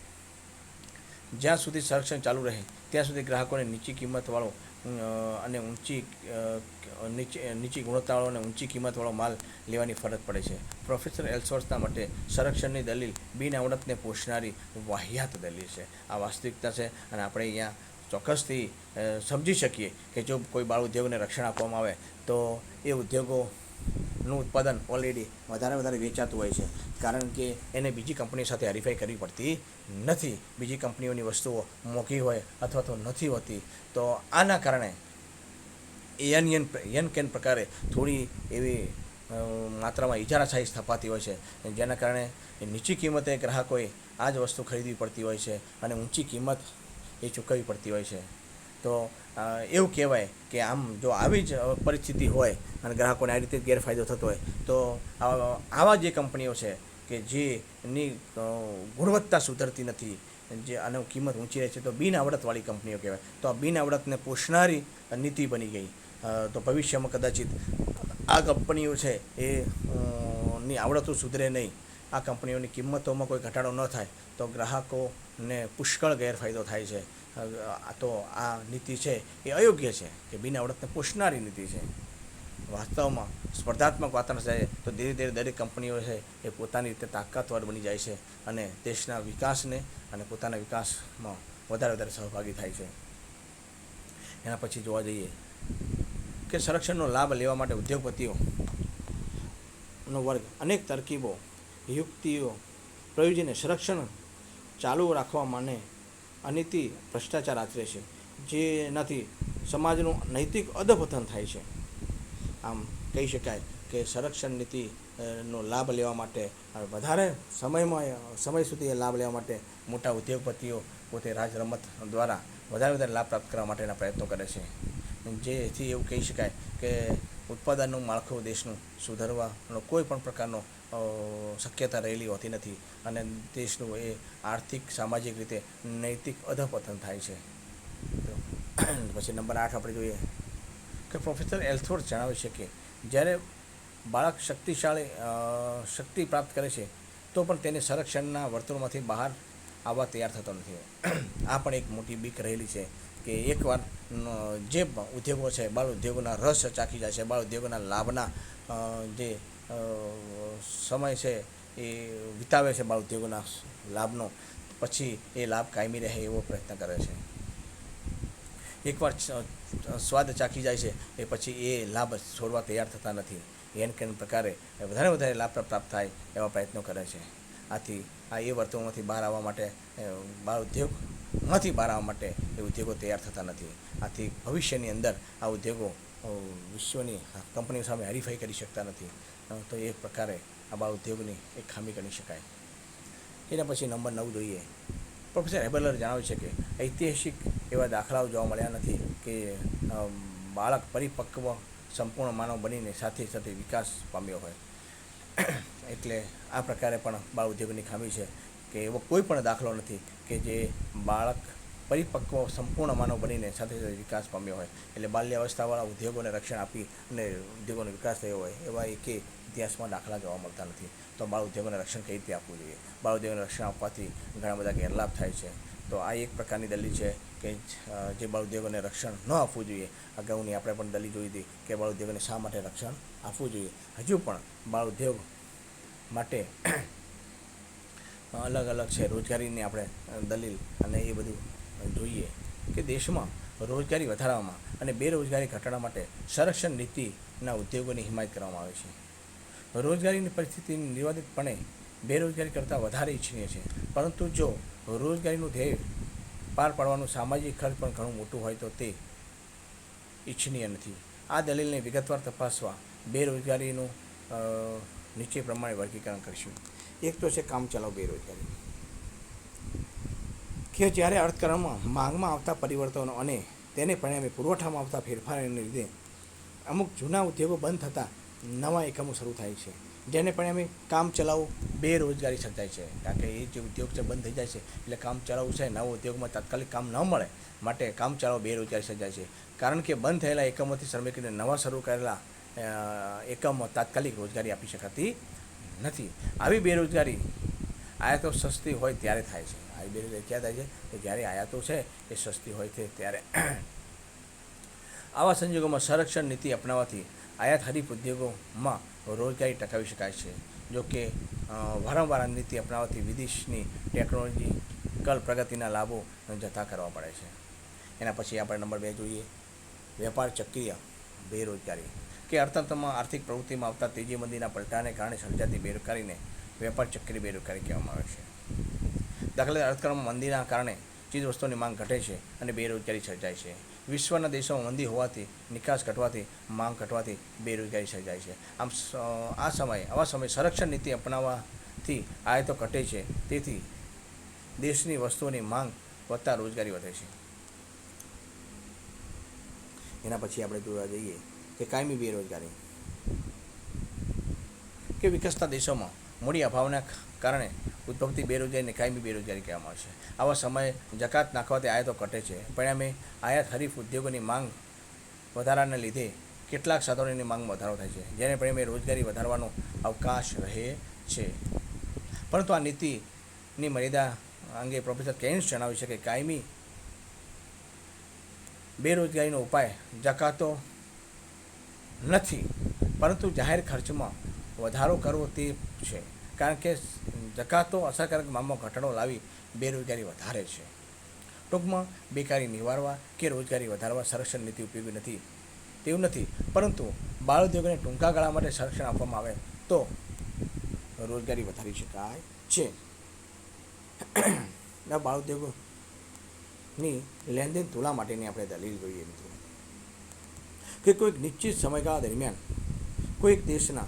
જ્યાં સુધી સંરક્ષણ ચાલુ રહે ત્યાં સુધી ગ્રાહકોને નીચી કિંમતવાળો અને નીચી ગુણવત્તાવાળો અને ઊંચી કિંમતવાળો માલ લેવાની ફરજ પડે છે. પ્રોફેસર એલ્સવર્થના માટે સંરક્ષણની દલીલ બિન આવડતને પોષનારી વાહિયાત દલીલ છે. આ વાસ્તવિકતા છે અને આપણે અહીંયા ચોક્કસથી સમજી શકીએ કે જો કોઈ બાળ ઉદ્યોગને રક્ષણ આપવામાં આવે તો એ ઉદ્યોગોનું ઉત્પાદન ઓલરેડી વધારે વેચાતું હોય છે, કારણ કે એને બીજી કંપનીઓ સાથે હરીફાઈ કરવી પડતી નથી. બીજી કંપનીઓની વસ્તુઓ મોંઘી હોય અથવા તો નથી હોતી, તો આના કારણે કેન પ્રકારે થોડી એવી માત્રામાં ઇજારાશાહી સ્થપાતી હોય છે, જેના કારણે નીચી કિંમતે ગ્રાહકોએ આ જ વસ્તુ ખરીદવી પડતી હોય છે અને ઊંચી કિંમત એ ચૂકવવી પડતી હોય છે. તો એવું કહેવાય કે આમ જો આવી જ પરિસ્થિતિ હોય અને ગ્રાહકોને આ રીતે ગેરફાયદો થતો હોય તો આવા જે કંપનીઓ છે કે જેની ગુણવત્તા સુધરતી નથી, જે આનો કિંમત ઊંચી રહે છે, તો બિન આવડતવાળી કંપનીઓ કહેવાય. તો આ બિન આવડતને પોષનારી નીતિ બની ગઈ. તો ભવિષ્યમાં કદાચિત આ કંપનીઓ છે ની આવડતો સુધરે નહીં, આ કંપનીઓની કિંમતોમાં કોઈ ઘટાડો ન થાય તો ગ્રાહકોને પુષ્કળ ગેરફાયદો થાય છે. તો આ નીતિ છે એ અયોગ્ય છે, કે બિન આવડતને પોષનારી નીતિ છે. વાસ્તવમાં સ્પર્ધાત્મક વાતાવરણ છે તો ધીરે ધીરે દરેક કંપનીઓ છે એ પોતાની રીતે તાકાતવાર બની જાય છે અને દેશના વિકાસને અને પોતાના વિકાસમાં વધારે સહભાગી થાય છે. એના પછી જોવા જઈએ કે સંરક્ષણનો લાભ લેવા માટે ઉદ્યોગપતિઓનો વર્ગ અનેક તરકીબો, યુક્તિઓ પ્રયોજીને સંરક્ષણ ચાલુ રાખવા માટે અનીતિ ભ્રષ્ટાચાર આચરે છે, જેનાથી સમાજનું નૈતિક અધપતન થાય છે. આમ કહી શકાય કે સંરક્ષણ નીતિનો લાભ લેવા માટે વધારે સમય સુધી લાભ લેવા માટે મોટા ઉદ્યોગપતિઓ પોતે રાજરમત દ્વારા વધારે લાભ પ્રાપ્ત કરવા માટેના પ્રયત્નો કરે છે, જેથી એવું કહી શકાય કે ઉત્પાદનનું માળખું દેશનું સુધારવાનો કોઈ પણ પ્રકારનો શક્યતા રહેલી હોતી નથી અને દેશનું એ આર્થિક સામાજિક રીતે નૈતિક અધપતન થાય છે. પછી નંબર 8 આપણે જોઈએ કે પ્રોફેસર એલ્સવર્થ જણાવે છે કે જ્યારે બાળક શક્તિ પ્રાપ્ત કરે છે તો પણ તેને સંરક્ષણના વર્તુળમાંથી બહાર આવવા તૈયાર થતો નથી. આ પણ એક મોટી બીક રહેલી છે કે એકવાર જે ઉદ્યોગો છે બાળ ઉદ્યોગોના રસ ચાખી જાય છે, બાળ ઉદ્યોગોના લાભના જે સમય છે એ વિતાવે છે બાળ ઉદ્યોગોના લાભનો, પછી એ લાભ કાયમી રહે એવો પ્રયત્ન કરે છે. એકવાર સ્વાદ ચાખી જાય છે એ પછી એ લાભ છોડવા તૈયાર થતા નથી. એન કેન પ્રકારે વધારે લાભ પ્રાપ્ત થાય એવા પ્રયત્નો કરે છે. આથી એ વર્તુળમાંથી બહાર આવવા માટે બાળ ઉદ્યોગમાંથી બહાર આવવા માટે એ ઉદ્યોગો તૈયાર થતા નથી. આથી ભવિષ્યની અંદર આ ઉદ્યોગો વિશ્વની કંપનીઓ સામે હરીફાઈ કરી શકતા નથી. તો એ પ્રકારે આ બાળ ઉદ્યોગની એક ખામી ગણી શકાય. એના પછી નંબર 9 જોઈએ. પ્રોફેસર હેબલર જણાવે છે કે ઐતિહાસિક એવા દાખલાઓ જોવા મળ્યા નથી કે બાળક પરિપક્વ સંપૂર્ણ માનવ બનીને સાથે સાથે વિકાસ પામ્યો હોય. એટલે આ પ્રકારે પણ બાળ ઉદ્યોગની ખામી છે કે એવો કોઈ પણ દાખલો નથી કે જે બાળક પરિપક્વ સંપૂર્ણ માનવ બનીને સાથે સાથે વિકાસ પામ્યો હોય. એટલે બાલ્યાવસ્થાવાળા ઉદ્યોગોને રક્ષણ આપી અને ઉદ્યોગોનો વિકાસ થયો હોય એવા એકે ઇતિહાસમાં દાખલા જોવા મળતા નથી. તો બાળ ઉદ્યોગોને રક્ષણ કઈ રીતે આપવું જોઈએ? બાળ ઉદ્યોગોને રક્ષણ આપવાથી ઘણા બધા ગેરલાભ થાય છે. તો આ એક પ્રકારની દલીલ છે કે જે બાળ ઉદ્યોગોને રક્ષણ ન આપવું જોઈએ. અગાઉની આપણે પણ દલીલ જોઈ હતી કે બાળ ઉદ્યોગોને શા માટે રક્ષણ આપવું જોઈએ. હજુ પણ બાળ ઉદ્યોગ માટે અલગ છે રોજગારીની આપણે દલીલ અને એ બધું જોઈએ કે દેશમાં રોજગારી વધારવામાં અને બેરોજગારી ઘટાડવા માટે સંરક્ષણ નીતિના ઉદ્યોગોની હિમાયત કરવામાં આવે છે. રોજગારીની પરિસ્થિતિ નિર્વાધિતપણે બેરોજગારી કરતાં વધારે ઈચ્છનીય છે. પરંતુ જો રોજગારીનું ધ્યેય પાર પાડવાનું સામાજિક ખર્ચ પણ ઘણું મોટું હોય તો તે ઈચ્છનીય નથી. આ દલીલને વિગતવાર તપાસવા બેરોજગારીનું નીચે પ્રમાણે વર્ગીકરણ કરીશું. એક તો છે કામચલાઉ બેરોજગારી, કે જ્યારે અર્થક્રમમાં માંગમાં આવતા પરિવર્તનો અને તેને પરિણામે પુરવઠામાં આવતા ફેરફારોને લીધે અમુક જૂના ઉદ્યોગો બંધ થતાં નવા એકમો શરૂ થાય છે, જેને પરિણામે કામચલાઉ બેરોજગારી સર્જાય છે. કારણ કે એ જે ઉદ્યોગ છે બંધ થઈ જાય છે એટલે કામચલાઉ છે નવા ઉદ્યોગમાં તાત્કાલિક કામ ન મળે માટે કામચલાઉ બેરોજગારી સર્જાય છે. કારણ કે બંધ થયેલા એકમોથી શ્રમિકોને નવા શરૂ કરેલા એકમો તાત્કાલિક રોજગારી આપી શકાતી નથી. આવી બેરોજગારી આયાતો સસ્તી હોય ત્યારે થાય છે. આવી બેરોજગારી ક્યાં થાય છે? કે જ્યારે આયાતો છે એ સસ્તી હોય છે ત્યારે. આવા સંજોગોમાં સંરક્ષણ નીતિ અપનાવવાથી આયાત હરીફ ઉદ્યોગોમાં રોજગારી ટકાવી શકાય છે. જો કે વારંવાર આ નીતિ અપનાવવાથી વિદેશની ટેકનોલોજીકલ પ્રગતિના લાભો જતા કરવા પડે છે. એના પછી આપણે નંબર 2 જોઈએ. વેપાર ચક્રીય બેરોજગારી, કે અર્થતંત્રમાં આર્થિક પ્રવૃત્તિમાં આવતા તેજી મંદીના પલટાને કારણે સર્જાતી બેરોજગારીને વેપાર ચક્રીય બેરોજગારી કહેવામાં આવે છે. દાખલા તરીકે અર્થક્રમમાં મંદીના કારણે ચીજવસ્તુઓની માંગ ઘટે છે અને બેરોજગારી સર્જાય છે. વિશ્વના દેશોમાં મંદી હોવાથી નિકાસ ઘટવાથી માંગ ઘટવાથી બેરોજગારી સર્જાય છે. આમ આવા સમયે સંરક્ષણ નીતિ અપનાવવાથી આયાતો ઘટે છે, તેથી દેશની વસ્તુઓની માંગ વધતા રોજગારી વધે છે. એના પછી આપણે જોવા જઈએ કે કાયમી બેરોજગારી, કે વિકસતા દેશોમાં મૂડી અભાવના કારણે ઉદ્ભવતી બેરોજગારીને કાયમી બેરોજગારી કહેવામાં આવે છે. આવા સમયે જકાત નાખવાથી આયાતો ઘટે છે. પરિણામે આયાત હરીફ ઉદ્યોગોની માંગ વધારાને લીધે કેટલાક સાધનોની માંગમાં વધારો થાય છે, જેને પરિણામે રોજગારી વધારવાનો અવકાશ રહે છે. પરંતુ આ નીતિની મર્યાદા અંગે પ્રોફેસર કેન્સ જણાવે છે કે કાયમી બેરોજગારીનો ઉપાય જકાતો નથી, પરંતુ જાહેર ખર્ચમાં વધારો કરવો તે છે. કારણ કે જકાતો અસરકારક માંગમાં ઘટાડો લાવી બેરોજગારી વધારે છે. ટૂંકમાં બેકારી નિવારવા કે રોજગારી વધારવા સંરક્ષણ નીતિ ઉપયોગી નથી તેવું નથી, પરંતુ બાળ ઉદ્યોગોને ટૂંકા ગાળા માટે સંરક્ષણ આપવામાં આવે તો રોજગારી વધારી શકાય છે. બાળ ઉદ્યોગોની લેનદેન તુલના માટેની આપણે દલીલ જોઈએ મિત્રો, કે કોઈક નિશ્ચિત સમયગાળા દરમિયાન કોઈક દેશના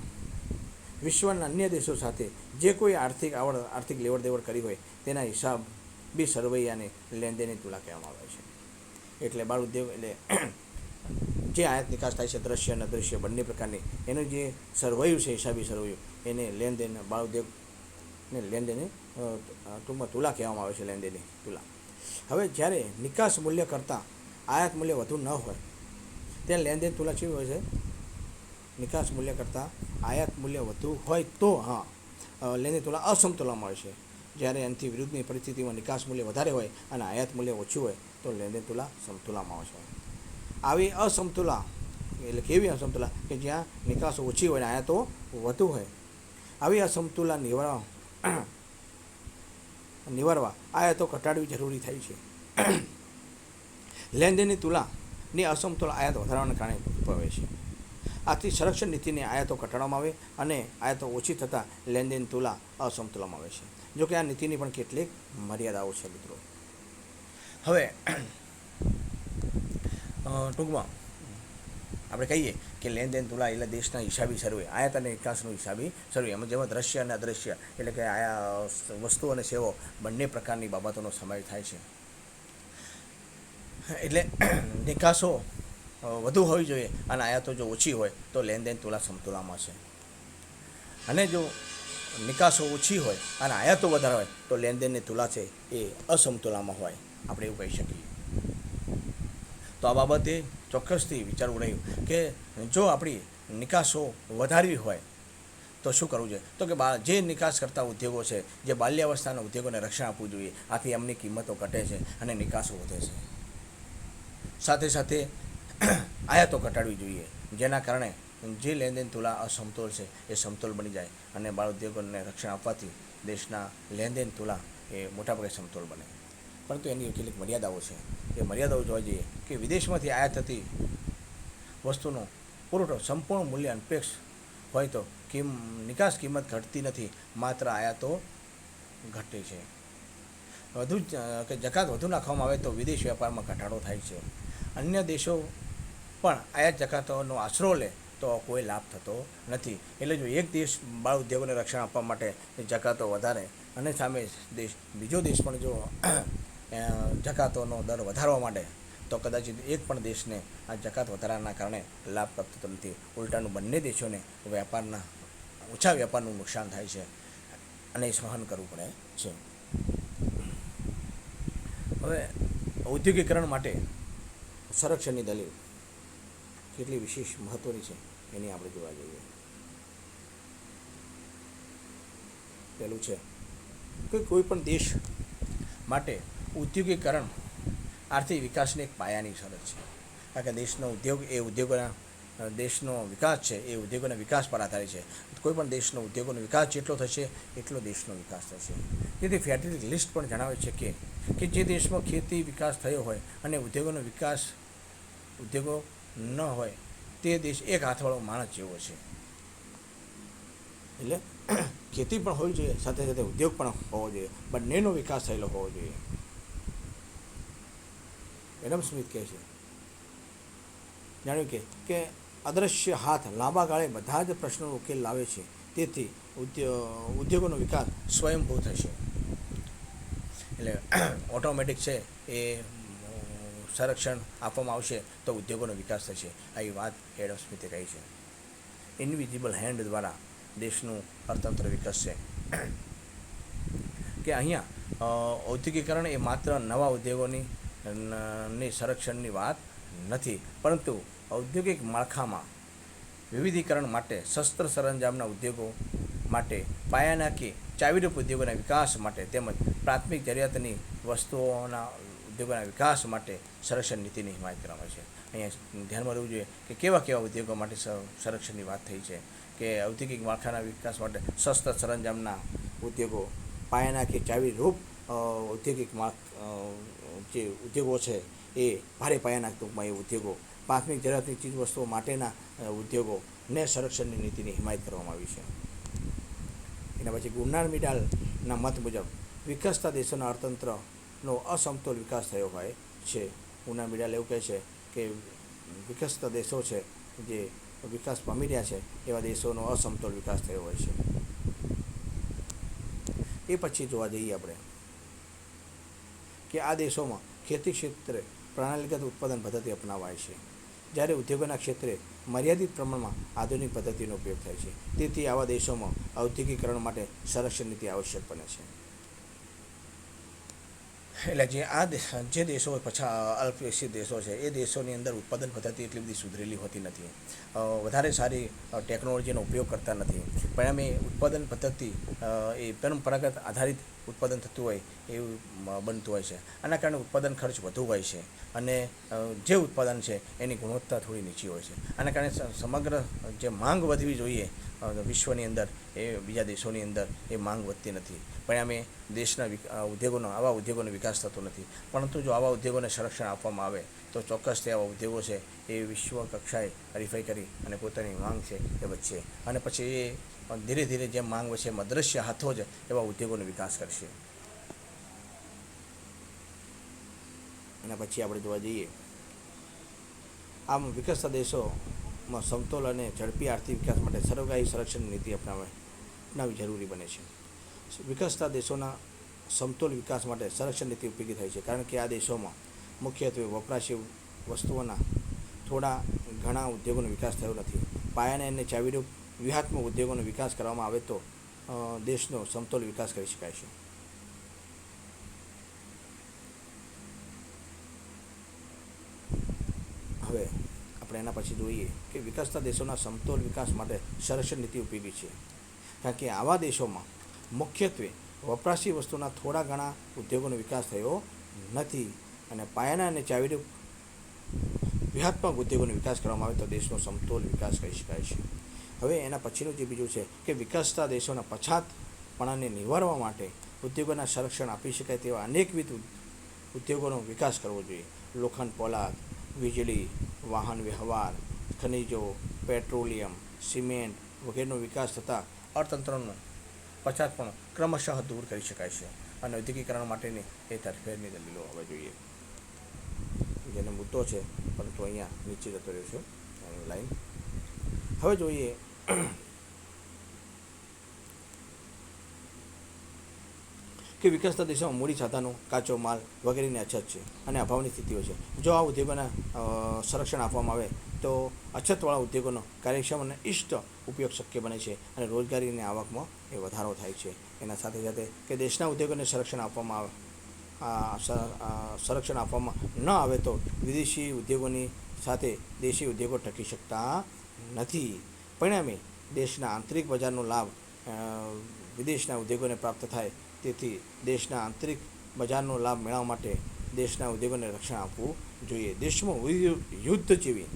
વિશ્વના અન્ય દેશો સાથે જે કોઈ આર્થિક લેવડ દેવડ કરી હોય તેના હિસાબ બી સરવૈયાને લેનદેનની તુલના કહેવામાં આવે છે. એટલે બાળ ઉદ્યોગ એટલે જે આયાત નિકાસ થાય છે દ્રશ્ય અને અદૃશ્ય બંને પ્રકારની, એનું જે સરવૈયું છે હિસાબી સરવૈયું એને લેનદેન બાળ ઉદ્યોગને લેનદેને ટૂંકમાં તુલા કહેવામાં આવે છે, લેનદેનની તુલા. હવે જ્યારે નિકાસ મૂલ્ય કરતાં આયાત મૂલ્ય વધુ ન હોય ત્યારે લેનદેન તુલા કેવી હોય છે? નિકાસ મૂલ્ય કરતાં આયાત મૂલ્ય વધુ હોય તો લેનદેન તુલા અસમતુલામાં હોય છે. જ્યારે એનાથી વિરુદ્ધની પરિસ્થિતિમાં નિકાસ મૂલ્ય વધારે હોય અને આયાત મૂલ્ય ઓછું હોય તો લેનદેન તુલા સમતુલામાં હોય છે. આવી અસમતુલા એટલે કેવી અસમતુલા? કે જ્યાં નિકાસ ઓછી હોય અને આયાતો વધુ હોય. આવી અસમતુલા નિવારવા આયાતો ઘટાડવી જરૂરી થાય છે. લેનદેનની તુલાની અસમતુલા આયાત વધારવાના કારણે ઉદ્ભવે છે. આથી સંરક્ષણ નીતિની આયાતો ઘટાડવામાં આવે અને આયાતો ઓછી થતાં લેનદેન તુલા અસમતુલામાં આવે છે. જોકે આ નીતિની પણ કેટલીક મર્યાદાઓ છે મિત્રો. હવે ટૂંકમાં આપણે કહીએ કે લેનદેન તુલા એટલે દેશના હિસાબી સર્વે, આયાત અને નિકાસનું હિસાબી સર્વે, એમાં જેમાં દ્રશ્ય અને અદ્રશ્ય એટલે કે આયા વસ્તુ અને સેવાઓ બંને પ્રકારની બાબતોનો સમાવેશ થાય છે. એટલે નિકાસો વધુ હોવી જોઈએ અને આયાતો જો ઓછી હોય તો લેનદેન તુલા સમતુલામાં છે. અને જો નિકાસો ઓછી હોય અને આયાતો વધારે હોય તો લેનદેનની તુલા છે એ અસમતુલામાં હોય, આપણે એવું કહી શકીએ. તો આ બાબતે ચોક્કસથી વિચારવું રહ્યું કે જો આપણી નિકાસો વધારવી હોય તો શું કરવું જોઈએ. તો કે જે નિકાસ કરતા ઉદ્યોગો છે, જે બાલ્યાવસ્થાના ઉદ્યોગોને રક્ષણ આપવું જોઈએ, આથી એમની કિંમતો ઘટે છે અને નિકાસો વધે છે. સાથે સાથે આયાતો ઘટાડવી જોઈએ, જેના કારણે જે લેનદેન તુલા અસમતોલ છે એ સમતોલ બની જાય અને બાળ ઉદ્યોગોને રક્ષણ આપવાથી દેશના લેનદેન તુલા એ મોટાભાગે સમતોલ બને. પરંતુ એની કેટલીક મર્યાદાઓ છે. એ મર્યાદાઓ જોવા જઈએ કે વિદેશમાંથી આયાત થતી વસ્તુનો પુરવઠો સંપૂર્ણ મૂલ્ય અનપેક્ષ હોય તો નિકાસ કિંમત ઘટતી નથી, માત્ર આયાતો ઘટે છે. કે જકાત વધુ નાખવામાં આવે તો વિદેશ વેપારમાં ઘટાડો થાય છે. અન્ય દેશો પણ આયાત જકાતોનો આશરો લે તો કોઈ લાભ થતો નથી. એટલે જો એક દેશ બાળ ઉદ્યોગોને રક્ષણ આપવા માટે જકાતો વધારે અને સામે બીજો દેશ પણ જો જકાતોનો દર વધારવા માટે, તો કદાચિત એક પણ દેશને આ જકાત વધારાના કારણે લાભ પ્રાપ્ત થતો નથી. ઉલટાનું બંને દેશોને ઓછા વેપારનું નુકસાન થાય છે અને સહન કરવું પડે છે. હવે ઔદ્યોગિકરણ માટે સંરક્ષણની દલીલ કેટલી વિશેષ મહત્ત્વની છે એની આપણે જોવા જઈએ. પહેલું છે કે કોઈ પણ દેશ માટે ઔદ્યોગિકરણ આર્થિક વિકાસની એક પાયાની શરત છે. કારણ કે દેશનો ઉદ્યોગ એ દેશનો વિકાસ છે એ ઉદ્યોગોના વિકાસ પર આધારિત છે. કોઈ પણ દેશનો ઉદ્યોગોનો વિકાસ જેટલો થશે એટલો દેશનો વિકાસ થશે. તેથી ફેડરેટિક લિસ્ટ પણ જણાવે છે કે જે દેશમાં ખેતી વિકાસ થયો હોય અને ઉદ્યોગો ન હોય તે દેશ એક હાથવાળો માણસ જેવો છે. એટલે ખેતી પણ હોવી જોઈએ, સાથે સાથે ઉદ્યોગ પણ હોવો જોઈએ, બંનેનો વિકાસ થયેલો હોવો જોઈએ. એડમ સ્મિથ કહે છે, જાણ્યું કે અદૃશ્ય હાથ લાંબા ગાળે બધા જ પ્રશ્નોનો ઉકેલ લાવે છે. તેથી ઉદ્યોગોનો વિકાસ સ્વયંભૂ થશે. એટલે ઓટોમેટિક છે એ સંરક્ષણ આપવામાં આવશે તો ઉદ્યોગોનો વિકાસ થશે. આવી વાત એડમ સ્મિથે કહી છે. ઇનવિઝિબલ હેન્ડ દ્વારા દેશનું અર્થતંત્ર વિકસશે. કે અહીંયા ઔદ્યોગિકરણ એ માત્ર નવા ઉદ્યોગોની સંરક્ષણની વાત નથી, પરંતુ ઔદ્યોગિક માળખામાં વિવિધીકરણ માટે, શસ્ત્ર સરંજામના ઉદ્યોગો માટે, પાયાના કે ચાવીરૂપ ઉદ્યોગોના વિકાસ માટે તેમજ પ્રાથમિક જરૂરિયાતની વસ્તુઓના ઉદ્યોગોના વિકાસ માટે સંરક્ષણ નીતિની હિમાયત કરવામાં છે. અહીંયા ધ્યાનમાં રહેવું જોઈએ કે કેવા ઉદ્યોગો માટે સંરક્ષણની વાત થઈ છે. કે ઔદ્યોગિક માળખાના વિકાસ માટે શસ્ત્ર સરંજામના ઉદ્યોગો, પાયાના કે ચાવીરૂપ ઔદ્યોગિક જે ઉદ્યોગો છે એ ભારે પાયાના ટૂંકમાં એ ઉદ્યોગો, પ્રાથમિક જરૂરિયાતની ચીજ વસ્તુઓ માટેના ઉદ્યોગોને સંરક્ષણની નીતિની હિમાયત કરવામાં આવી છે. એના પછી ગુરનાર મિડાલના મત મુજબ વિકસતા દેશોના અર્થતંત્રનો અસમતોલ વિકાસ થયો હોય છે. ગુરનાર મિડાલ એવું કહે છે કે વિકસતા દેશો છે જે વિકાસ પામી રહ્યા છે એવા દેશોનો અસમતોલ વિકાસ થયો હોય છે. એ પછી જોવા જઈએ આપણે કે આ દેશોમાં ખેતી ક્ષેત્રે પ્રણાલીગત ઉત્પાદન પદ્ધતિ અપનાવાય છે, જ્યારે ઉદ્યોગોના ક્ષેત્રે મર્યાદિત પ્રમાણમાં આધુનિક પદ્ધતિનો ઉપયોગ થાય છે. તેથી આવા દેશોમાં ઔદ્યોગિકરણ માટે સંરક્ષણ નીતિ આવશ્યક બને છે. એટલે જે દેશો અલ્પવિકસિત દેશો છે એ દેશોની અંદર ઉત્પાદન પદ્ધતિ એટલી બધી સુધરેલી હોતી નથી, વધારે સારી ટેકનોલોજીનો ઉપયોગ કરતા નથી. પરિણામે ઉત્પાદન પદ્ધતિ એ પરંપરાગત આધારિત ઉત્પાદન થતું હોય એવું બનતું હોય છે. આના કારણે ઉત્પાદન ખર્ચ વધુ હોય છે અને જે ઉત્પાદન છે એની ગુણવત્તા થોડી નીચી હોય છે. આના કારણે સમગ્ર જે માંગ વધવી જોઈએ વિશ્વની અંદર એ બીજા દેશોની અંદર એ માંગ વધતી નથી. પરિણામે દેશના આવા ઉદ્યોગોનો વિકાસ થતો નથી. પરંતુ જો આવા ઉદ્યોગોને સંરક્ષણ આપવામાં આવે તો ચોક્કસથી આવા ઉદ્યોગો છે એ વિશ્વ કક્ષાએ હરીફાઈ કરી અને પોતાની માંગ છે એ વધશે, અને પછી એ ધીરે ધીરે જેમ માંગ વધશે એમ અદૃશ્ય હાથો જ એવા ઉદ્યોગોનો વિકાસ કરશે. અને પછી આપણે જોવા જઈએ, આમ વિકસતા દેશોમાં સમતોલ અને ઝડપી આર્થિક વિકાસ માટે સર્વગ્રાહી સંરક્ષણ નીતિ અપનાવવી જરૂરી બને છે. વિકસતા દેશોના સમતોલ વિકાસ માટે સંરક્ષણ નીતિ ઉપયોગી થાય છે, કારણ કે આ દેશોમાં મુખ્યત્વે વપરાશી વસ્તુઓના થોડા ઘણા ઉદ્યોગોનો વિકાસ થયો નથી. પાયાના અને ચાવીરૂપ વ્યૂહાત્મક ઉદ્યોગોનો વિકાસ કરવામાં આવે તો દેશનો સમતોલ વિકાસ કરી શકાય છે. હવે આપણે એના પછી જોઈએ કે વિકસતા દેશોના સમતોલ વિકાસ માટે સંરક્ષણ નીતિ ઉપયોગી છે, કારણ કે આવા દેશોમાં મુખ્યત્વે વપરાશી વસ્તુના થોડા ઘણા ઉદ્યોગોનો વિકાસ થયો નથી, અને પાયાના અને ચાવીરૂપ વ્યૂહાત્મક ઉદ્યોગોનો વિકાસ કરવામાં આવે તો દેશનો સમતોલ વિકાસ કરી શકાય છે. હવે એના પછીનું જે બીજું છે કે વિકસતા દેશોના પછાતપણાને નિવારવા માટે ઉદ્યોગોના સંરક્ષણ આપી શકાય તેવા અનેકવિધ ઉદ્યોગોનો વિકાસ કરવો જોઈએ. લોખંડ, પોલાદ, વીજળી, વાહન વ્યવહાર, ખનિજો, પેટ્રોલિયમ, સિમેન્ટ વગેરેનો વિકાસ થતાં અર્થતંત્રનું પછાતપણું ક્રમશઃ દૂર કરી શકાય છે, અને ઔદ્યોગિકરણ માટેની એ તરફેણની દલીલો હોવા જોઈએ. જેનો મુદ્દો છે, પરંતુ અહીંયા નીચે જતો રહ્યો છે એની લાઈન. હવે જોઈએ કે વિકસતા દેશોમાં મૂડી સાધનો, કાચો માલ વગેરેની અછત છે અને અભાવની સ્થિતિઓ છે. જો આ ઉદ્યોગોના સંરક્ષણ આપવામાં આવે તો અછતવાળા ઉદ્યોગોનો કાર્યક્ષમ અને ઇષ્ટ ઉપયોગ શક્ય બને છે, અને રોજગારીની આવકમાં એ વધારો થાય છે. એના સાથે સાથે કે દેશના ઉદ્યોગોને સંરક્ષણ આપવામાં ન આવે તો વિદેશી ઉદ્યોગોની સાથે દેશી ઉદ્યોગો ટકી શકતા નથી. પરિણામે દેશના આંતરિક બજારનો લાભ વિદેશના ઉદ્યોગોને પ્રાપ્ત થાય. તેથી દેશના આંતરિક બજારનો લાભ મેળવવા માટે દેશના ઉદ્યોગોને રક્ષણ આપવું જોઈએ. દેશમાં યુદ્ધ જેવી,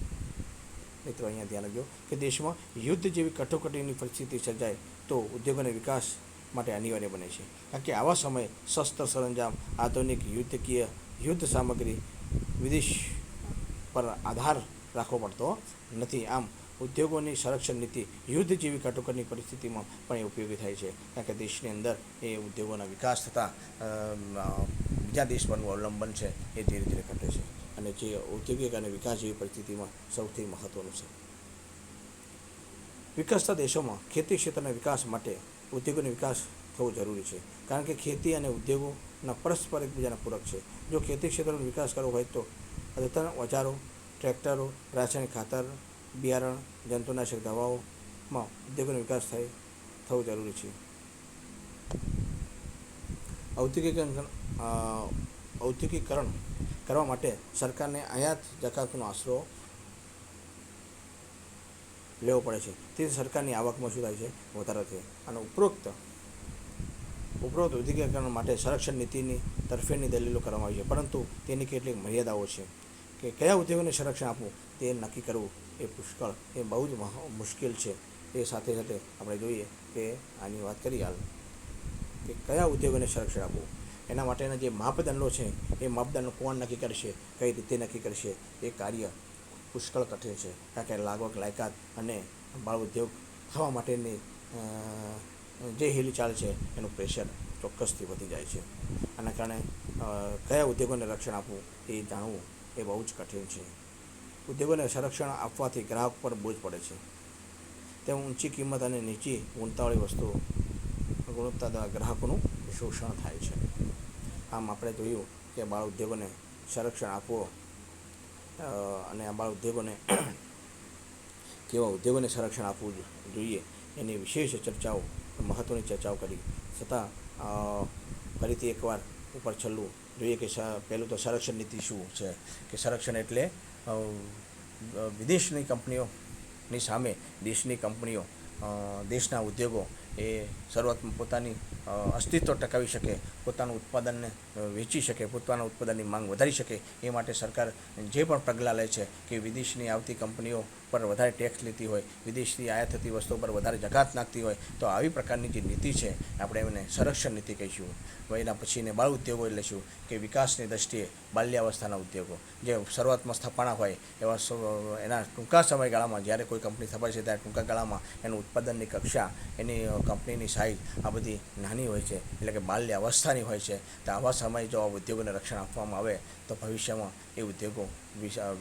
મિત્રો અહીંયા ધ્યાન રાખજો કે દેશમાં યુદ્ધ જેવી કટોકટીની પરિસ્થિતિ સર્જાય તો ઉદ્યોગોને વિકાસ માટે અનિવાર્ય બને છે, કારણ કે આવા સમયે શસ્ત્ર સરંજામ, આધુનિક યુદ્ધકીય યુદ્ધ સામગ્રી વિદેશ પર આધાર રાખવો પડતો નથી. આમ ઉદ્યોગોની સંરક્ષણ નીતિ યુદ્ધ જેવી કટોકટીની પરિસ્થિતિમાં પણ એ ઉપયોગી થાય છે, કારણ કે દેશની અંદર એ ઉદ્યોગોના વિકાસ થતાં બીજા દેશ પરનું અવલંબન છે એ ધીરે ધીરે ઘટે છે, અને જે ઔદ્યોગિક અને વિકાસ જેવી પરિસ્થિતિમાં સૌથી મહત્ત્વનું છે. વિકસતા દેશોમાં ખેતી ક્ષેત્રના વિકાસ માટે ઉદ્યોગોનો વિકાસ થવો જરૂરી છે, કારણ કે ખેતી અને ઉદ્યોગોના પરસ્પર એકબીજાના પૂરક છે. જો ખેતી ક્ષેત્રનો વિકાસ કરવો હોય તો અદ્યતન ઓજારો, ટ્રેક્ટરો, રાસાયણિક ખાતર, બિયારણ, જંતુનાશક દવાઓમાં ઉદ્યોગોનો વિકાસ થવો જરૂરી છે. ઔદ્યોગિકરણ કરવા માટે સરકારને આયાત જકાતનો આશરો લેવો પડે છે. તેથી સરકારની આવકમાં શું થાય છે? વધારો થાય. અને ઉપરોક્ત ઔદ્યોગિકરણ માટે સંરક્ષણ નીતિની તરફેણની દલીલો કરવામાં આવી છે, પરંતુ તેની કેટલીક મર્યાદાઓ છે. કે કયા ઉદ્યોગોને સંરક્ષણ આપવું તે નક્કી કરવું એ પુષ્કળ એ બહુ જ મુશ્કેલ છે. એ સાથે સાથે આપણે જોઈએ કે આની વાત કરીએ હાલ કે કયા ઉદ્યોગોને સંરક્ષણ આપવું, એના માટેના જે માપદંડો છે એ માપદંડો કોણ નક્કી કરશે, કઈ રીતે નક્કી કરશે, એ કાર્ય પુષ્કળ કઠિન છે, કારણ કે લાયકાત અને બાળ ઉદ્યોગ થવા માટેની જે હિલચાલ છે એનું પ્રેશર ચોક્કસથી વધી જાય છે. આના કારણે કયા ઉદ્યોગોને રક્ષણ આપવું એ જાણવું એ બહુ જ કઠિન છે. ઉદ્યોગોને સંરક્ષણ આપવાથી ગ્રાહક પર બોજ પડે છે. તેમ ઊંચી કિંમત અને નીચી ગુણવત્તાવાળી વસ્તુઓ ગુણવત્તા દ્વારા ગ્રાહકોનું શોષણ થાય છે. આમ આપણે જોયું કે બાળ ઉદ્યોગોને સંરક્ષણ આપવું અને આ બાળ ઉદ્યોગોને કેવા ઉદ્યોગોને સંરક્ષણ આપવું જોઈએ એની વિશેષ ચર્ચાઓ, મહત્ત્વની ચર્ચાઓ કરી. છતાં ફરીથી એકવાર ઉપર છેલ્લું જોઈએ કે પહેલું તો સંરક્ષણ નીતિ શું છે, કે સંરક્ષણ એટલે વિદેશની કંપનીઓની સામે દેશની કંપનીઓ, દેશના ઉદ્યોગો એ શરૂઆતમાં પોતાની અસ્તિત્વ ટકાવી શકે, પોતાનું ઉત્પાદનને વેચી શકે, પોતાના ઉત્પાદનની માંગ વધારી શકે. એ માટે સરકાર જે પણ પગલાં લે છે કે વિદેશની આવતી કંપનીઓ પર વધારે ટેક્સ લેતી હોય, વિદેશથી આયાત થતી વસ્તુઓ પર વધારે જકાત નાખતી હોય, તો આવી પ્રકારની જે નીતિ છે આપણે એમને સંરક્ષણ નીતિ કહીશું. એના પછીને બાળ ઉદ્યોગો લઈશું કે વિકાસની દૃષ્ટિએ બાલ્યાવસ્થાના ઉદ્યોગો જે શરૂઆતમાં સ્થપાણા હોય એવા એના ટૂંકા સમયગાળામાં જ્યારે કોઈ કંપની સ્થપાય છે ત્યારે ટૂંકા ગાળામાં એનું ઉત્પાદનની કક્ષા, એની કંપનીની સાઇઝ આ બધી નાની હોય છે, એટલે કે બાલ્યાવસ્થાની હોય છે. તો આવા સમયે જો આ ઉદ્યોગોને રક્ષણ આપવામાં આવે તો ભવિષ્યમાં એ ઉદ્યોગો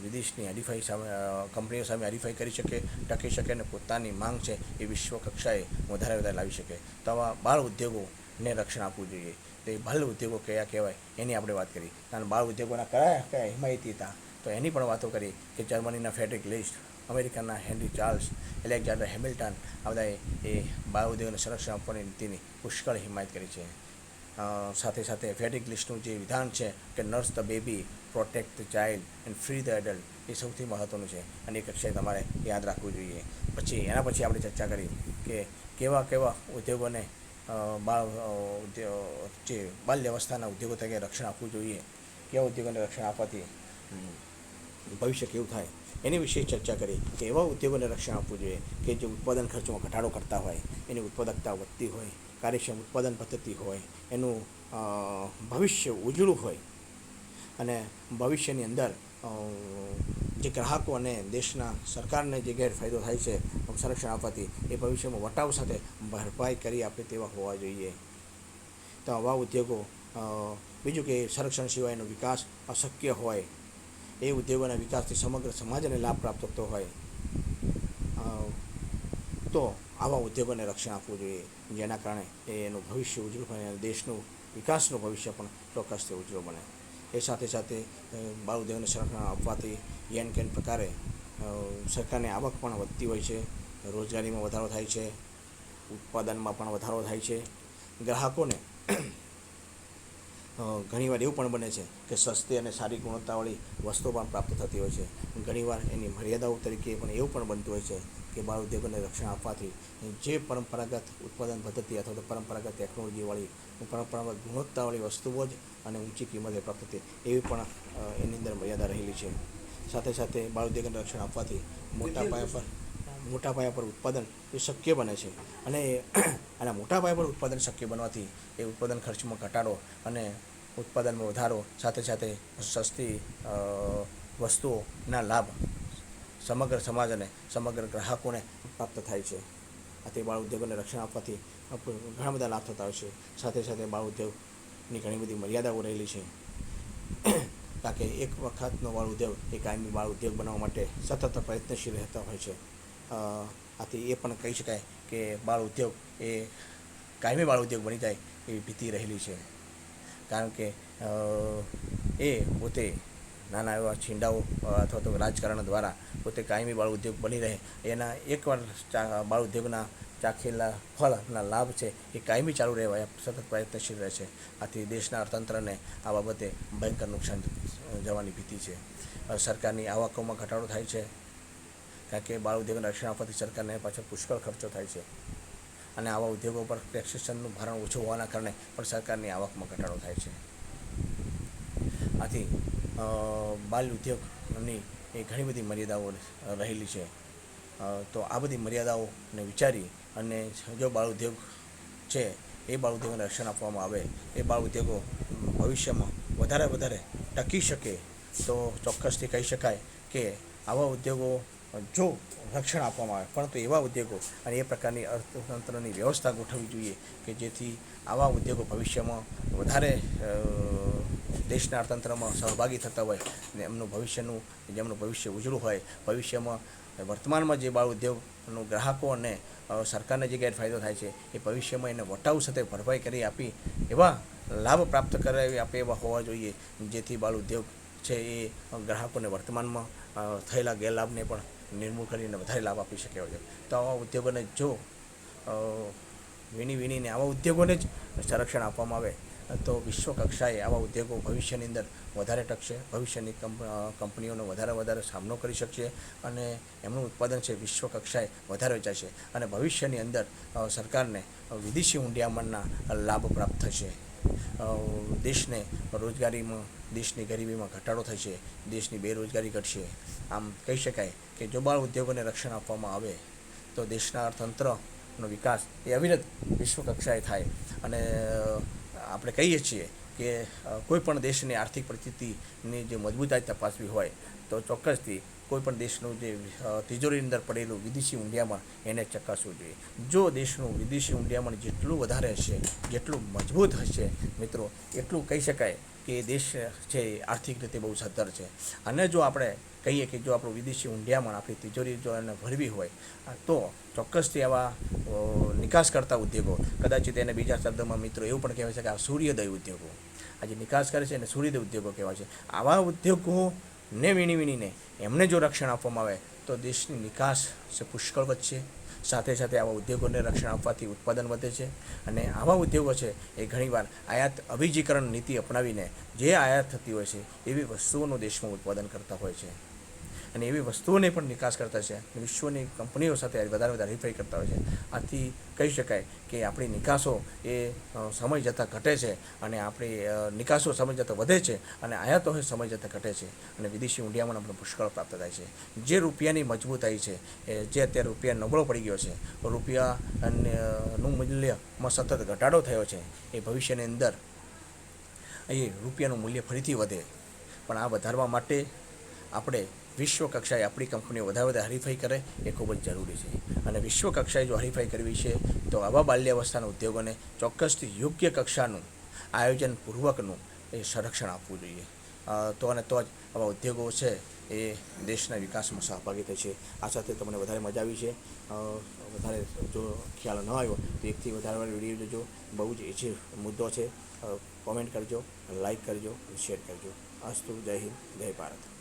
વિદેશની હરીફાઈ સામે, કંપનીઓ સામે હરીફાઈ કરી શકે, ટકી શકે અને પોતાની માંગ છે એ વિશ્વ કક્ષાએ વધારે લાવી શકે. તો આવા બાળ ઉદ્યોગોને રક્ષણ આપવું જોઈએ. તો એ બાળ ઉદ્યોગો કયા કહેવાય એની આપણે વાત કરી. અને બાળ ઉદ્યોગોના કયા હિમાયતી હતા તો એની પણ વાતો કરી કે જર્મનીના ફ્રેડરિક લિસ્ટ, અમેરિકાના હેનરી ચાર્લ્સ, એલેક્ઝાન્ડર હેમિલ્ટન, આ બધાએ એ બાળ ઉદ્યોગોને સંરક્ષણ આપવાની નીતિની પુષ્કળ હિમાયત કરી છે. સાથે સાથે ફ્રેડરિક લિસ્ટનું જે વિધાન છે કે nurse the baby, protect the child and free the adult, એ સૌથી મહત્ત્વનું છે અને એ કક્ષાએ તમારે યાદ રાખવું જોઈએ. એના પછી આપણે ચર્ચા કરી કે કેવા ઉદ્યોગોને જે બાલ્યાવસ્થાના ઉદ્યોગો તરીકે રક્ષણ આપવું જોઈએ, કેવા ઉદ્યોગોને રક્ષણ આપવાથી ભવિષ્ય કેવું થાય એની વિશે ચર્ચા કરી કે એવા ઉદ્યોગોને રક્ષણ આપવું જોઈએ કે જે ઉત્પાદન ખર્ચમાં ઘટાડો કરતા હોય, એની ઉત્પાદકતા વધતી હોય, કાર્યક્ષમ ઉત્પાદન પદ્ધતિ હોય, એનું ભવિષ્ય ઉજળું હોય અને ભવિષ્યની અંદર જે ગ્રાહકો અને દેશના સરકારને જે ગેરફાયદો થાય છે સંરક્ષણ આપવાથી એ ભવિષ્યમાં વટાવ સાથે ભરપાઈ કરી આપે તેવા હોવા જોઈએ. તો આવા ઉદ્યોગો, બીજું કે સંરક્ષણ સિવાયનો વિકાસ અશક્ય હોય, એ ઉદ્યોગોના વિકાસથી સમગ્ર સમાજને લાભ પ્રાપ્ત થતો હોય તો આવા ઉદ્યોગોને રક્ષણ આપવું જોઈએ, જેના કારણે એનું ભવિષ્ય ઉજળું બને અને દેશનું વિકાસનું ભવિષ્ય પણ ચોક્કસથી ઉજળું બને. એ સાથે સાથે બાળ ઉદ્યોગોને સંરક્ષણ આપવાથી કેન પ્રકારે સરકારની આવક પણ વધતી હોય છે, રોજગારીમાં વધારો થાય છે, ઉત્પાદનમાં પણ વધારો થાય છે. ગ્રાહકોને ઘણીવાર એવું પણ બને છે કે સસ્તી અને સારી ગુણવત્તાવાળી વસ્તુઓ પણ પ્રાપ્ત થતી હોય છે. ઘણીવાર એની મર્યાદાઓ તરીકે પણ એવું પણ બનતું હોય છે કે બાળ ઉદ્યોગોને રક્ષણ આપવાથી જે પરંપરાગત ઉત્પાદન પદ્ધતિ અથવા તો પરંપરાગત ટેકનોલોજીવાળી, પરંપરાગત ગુણવત્તાવાળી વસ્તુઓ જ અને ઊંચી કિંમતે પ્રાપ્ત થતી એવી પણ એની અંદર મર્યાદા રહેલી છે. સાથે સાથે બાળ ઉદ્યોગોને રક્ષણ આપવાથી મોટા પાયા પર ઉત્પાદન એ શક્ય બને છે અને આના મોટા પાયા પર ઉત્પાદન શક્ય બનવાથી એ ઉત્પાદન ખર્ચમાં ઘટાડો અને ઉત્પાદનમાં વધારો, સાથે સાથે સસ્તી વસ્તુઓના લાભ સમગ્ર સમાજ અને સમગ્ર ગ્રાહકોને પ્રાપ્ત થાય છે. આથી બાળ ઉદ્યોગોને રક્ષણ આપવાથી ઘણા બધા લાભ થતા હોય છે. સાથે સાથે બાળ ઉદ્યોગની ઘણી બધી મર્યાદાઓ રહેલી છે કારણ કે એક વખતનો બાળ ઉદ્યોગ એ કાયમી બાળ ઉદ્યોગ બનાવવા માટે સતત પ્રયત્નશીલ રહેતા હોય છે. આથી એ પણ કહી શકાય કે બાળ ઉદ્યોગ એ કાયમી બાળ ઉદ્યોગ બની જાય એવી ભીતિ રહેલી છે, કારણ કે એ પોતે નાના એવા છીંડાઓ અથવા તો રાજકારણ દ્વારા પોતે કાયમી બાળ ઉદ્યોગ બની રહે, એના એકવાર બાળ ઉદ્યોગના ચાખેલા ફળના લાભ છે એ કાયમી ચાલુ રહેવા સતત પ્રયત્નશીલ રહે છે. આથી દેશના અર્થતંત્રને આ બાબતે ભયંકર નુકસાન જવાની ભીતિ છે. સરકારની આવકોમાં ઘટાડો થાય છે કારણ કે બાળ ઉદ્યોગોને રક્ષણ આપવાથી સરકારને પાછળ પુષ્કળ ખર્ચો થાય છે અને આવા ઉદ્યોગો પર ટેક્સેશનનું ભારણ ઓછું હોવાના કારણે પણ સરકારની આવકમાં ઘટાડો થાય છે. આથી બાલ ઉદ્યોગની એ ઘણી બધી મર્યાદાઓ રહેલી છે. તો આ બધી મર્યાદાઓને વિચારી અને જો બાળ ઉદ્યોગ છે એ બાળ ઉદ્યોગોને રક્ષણ આપવામાં આવે, એ બાળ ઉદ્યોગો ભવિષ્યમાં વધારે ટકી શકે તો ચોક્કસથી કહી શકાય કે આવા ઉદ્યોગો જો રક્ષણ આપવામાં આવે, પરંતુ એવા ઉદ્યોગો અને એ પ્રકારની અર્થતંત્રની વ્યવસ્થા ગોઠવવી જોઈએ કે જેથી આવા ઉદ્યોગો ભવિષ્યમાં વધારે દેશના અર્થતંત્રમાં સહભાગી થતા હોય અને જેમનું ભવિષ્ય ઉજળું હોય, ભવિષ્યમાં વર્તમાનમાં જે બાળ ઉદ્યોગનો ગ્રાહકો અને સરકારને જે ગેરફાયદો થાય છે એ ભવિષ્યમાં એને વટાવ સાથે ભરપાઈ કરી આપી એવા લાભ પ્રાપ્ત કરાવી આપે એવા હોવા જોઈએ, જેથી બાળ ઉદ્યોગ છે એ ગ્રાહકોને વર્તમાનમાં થયેલા ગેરલાભને પણ નિર્મૂળ કરીને વધારે લાભ આપી શકે છે. તો આવા ઉદ્યોગોને જો વીણીને આવા ઉદ્યોગોને જ સંરક્ષણ આપવામાં આવે તો વિશ્વ કક્ષાએ આવા ઉદ્યોગો ભવિષ્યની અંદર વધારે ટકશે, ભવિષ્યની કંપનીઓનો વધારે સામનો કરી શકશે અને એમનું ઉત્પાદન છે વિશ્વ કક્ષાએ વધારે વેચાશે અને ભવિષ્યની અંદર સરકારને વિદેશી ઊંડિયામણના લાભ પ્રાપ્ત થશે. દેશને રોજગારીમાં, દેશની ગરીબીમાં ઘટાડો થશે, દેશની બેરોજગારી ઘટશે. આમ કહી શકાય કે જો બાળ ઉદ્યોગોને રક્ષણ આપવામાં આવે તો દેશના અર્થતંત્રનો વિકાસ એ અવિરત વિશ્વ કક્ષાએ થાય અને આપણે કહીએ છીએ કે કોઈ પણ દેશની આર્થિક પરિસ્થિતિની જે મજબૂતાઈ તપાસવી હોય તો ચોક્કસથી કોઈપણ દેશનું જે તિજોરીની અંદર પડેલું વિદેશી ઊંડિયામણ એને ચકાસવું જોઈએ. જો દેશનું વિદેશી ઊંડિયામણ જેટલું વધારે હશે, જેટલું મજબૂત હશે મિત્રો, એટલું કહી શકાય કે દેશ છે એ આર્થિક રીતે બહુ સદ્ધર છે. અને જો આપણે કહીએ કે જો આપણું વિદેશી ઊંડિયામણ આપણી તિજોરી જો એને ભરવી હોય તો ચોક્કસથી આવા નિકાસ કરતા ઉદ્યોગો, કદાચિત એને બીજા શબ્દમાં મિત્રો એવું પણ કહેવાય છે કે આ સૂર્યોદય ઉદ્યોગો, આજે નિકાસ કરે છે એને સૂર્યોદય ઉદ્યોગો કહેવાય છે. આવા ઉદ્યોગોને વીણીને એમને જો રક્ષણ આપવામાં આવે તો દેશની નિકાસ છે પુષ્કળ વધશે. સાથે સાથે આવા ઉદ્યોગોને રક્ષણ આપવાથી ઉત્પાદન વધે છે અને આવા ઉદ્યોગો છે એ ઘણીવાર આયાત અભિજીકરણ નીતિ અપનાવીને જે આયાત થતી હોય છે એવી વસ્તુઓનું દેશમાં ઉત્પાદન કરતા હોય છે અને એવી વસ્તુઓને પણ નિકાસ કરતા છે. વિશ્વની કંપનીઓ સાથે વધારે હરીફાઈ કરતા હોય છે. આથી કહી શકાય કે આપણી નિકાસો એ સમય જતાં ઘટે છે અને આપણી નિકાસો સમય જતાં વધે છે અને આયાતો સમય જતાં ઘટે છે અને વિદેશી ઊંડિયામણ આપણે પુષ્કળ પ્રાપ્ત થાય છે. જે રૂપિયાની મજબૂતાઈ છે, જે અત્યારે રૂપિયા નબળો પડી ગયો છે, રૂપિયાનું મૂલ્યમાં સતત ઘટાડો થયો છે, એ ભવિષ્યની અંદર એ રૂપિયાનું મૂલ્ય ફરીથી વધે. પણ આ વધારવા માટે આપણે વિશ્વ કક્ષાએ આપણી કંપનીઓ વધારે હરીફાઈ કરે એ ખૂબ જ જરૂરી છે અને વિશ્વ કક્ષાએ જો હરીફાઈ કરવી છે તો આવા બાલ્યાવસ્થાના ઉદ્યોગોને ચોક્કસથી યોગ્ય કક્ષાનું આયોજનપૂર્વકનું એ સંરક્ષણ આપવું જોઈએ. તો જ આવા ઉદ્યોગો છે એ દેશના વિકાસમાં સહભાગી થશે. આ સાથે તમને વધારે મજા આવી છે. વધારે જો ખ્યાલ ન આવ્યો તો એકથી વધારે વાર વિડીયો જોજો. બહુ જ ઇઝી મુદ્દો છે. કોમેન્ટ કરજો, લાઈક કરજો, શેર કરજો. અસ્તુ. જય હિન્દ, જય ભારત.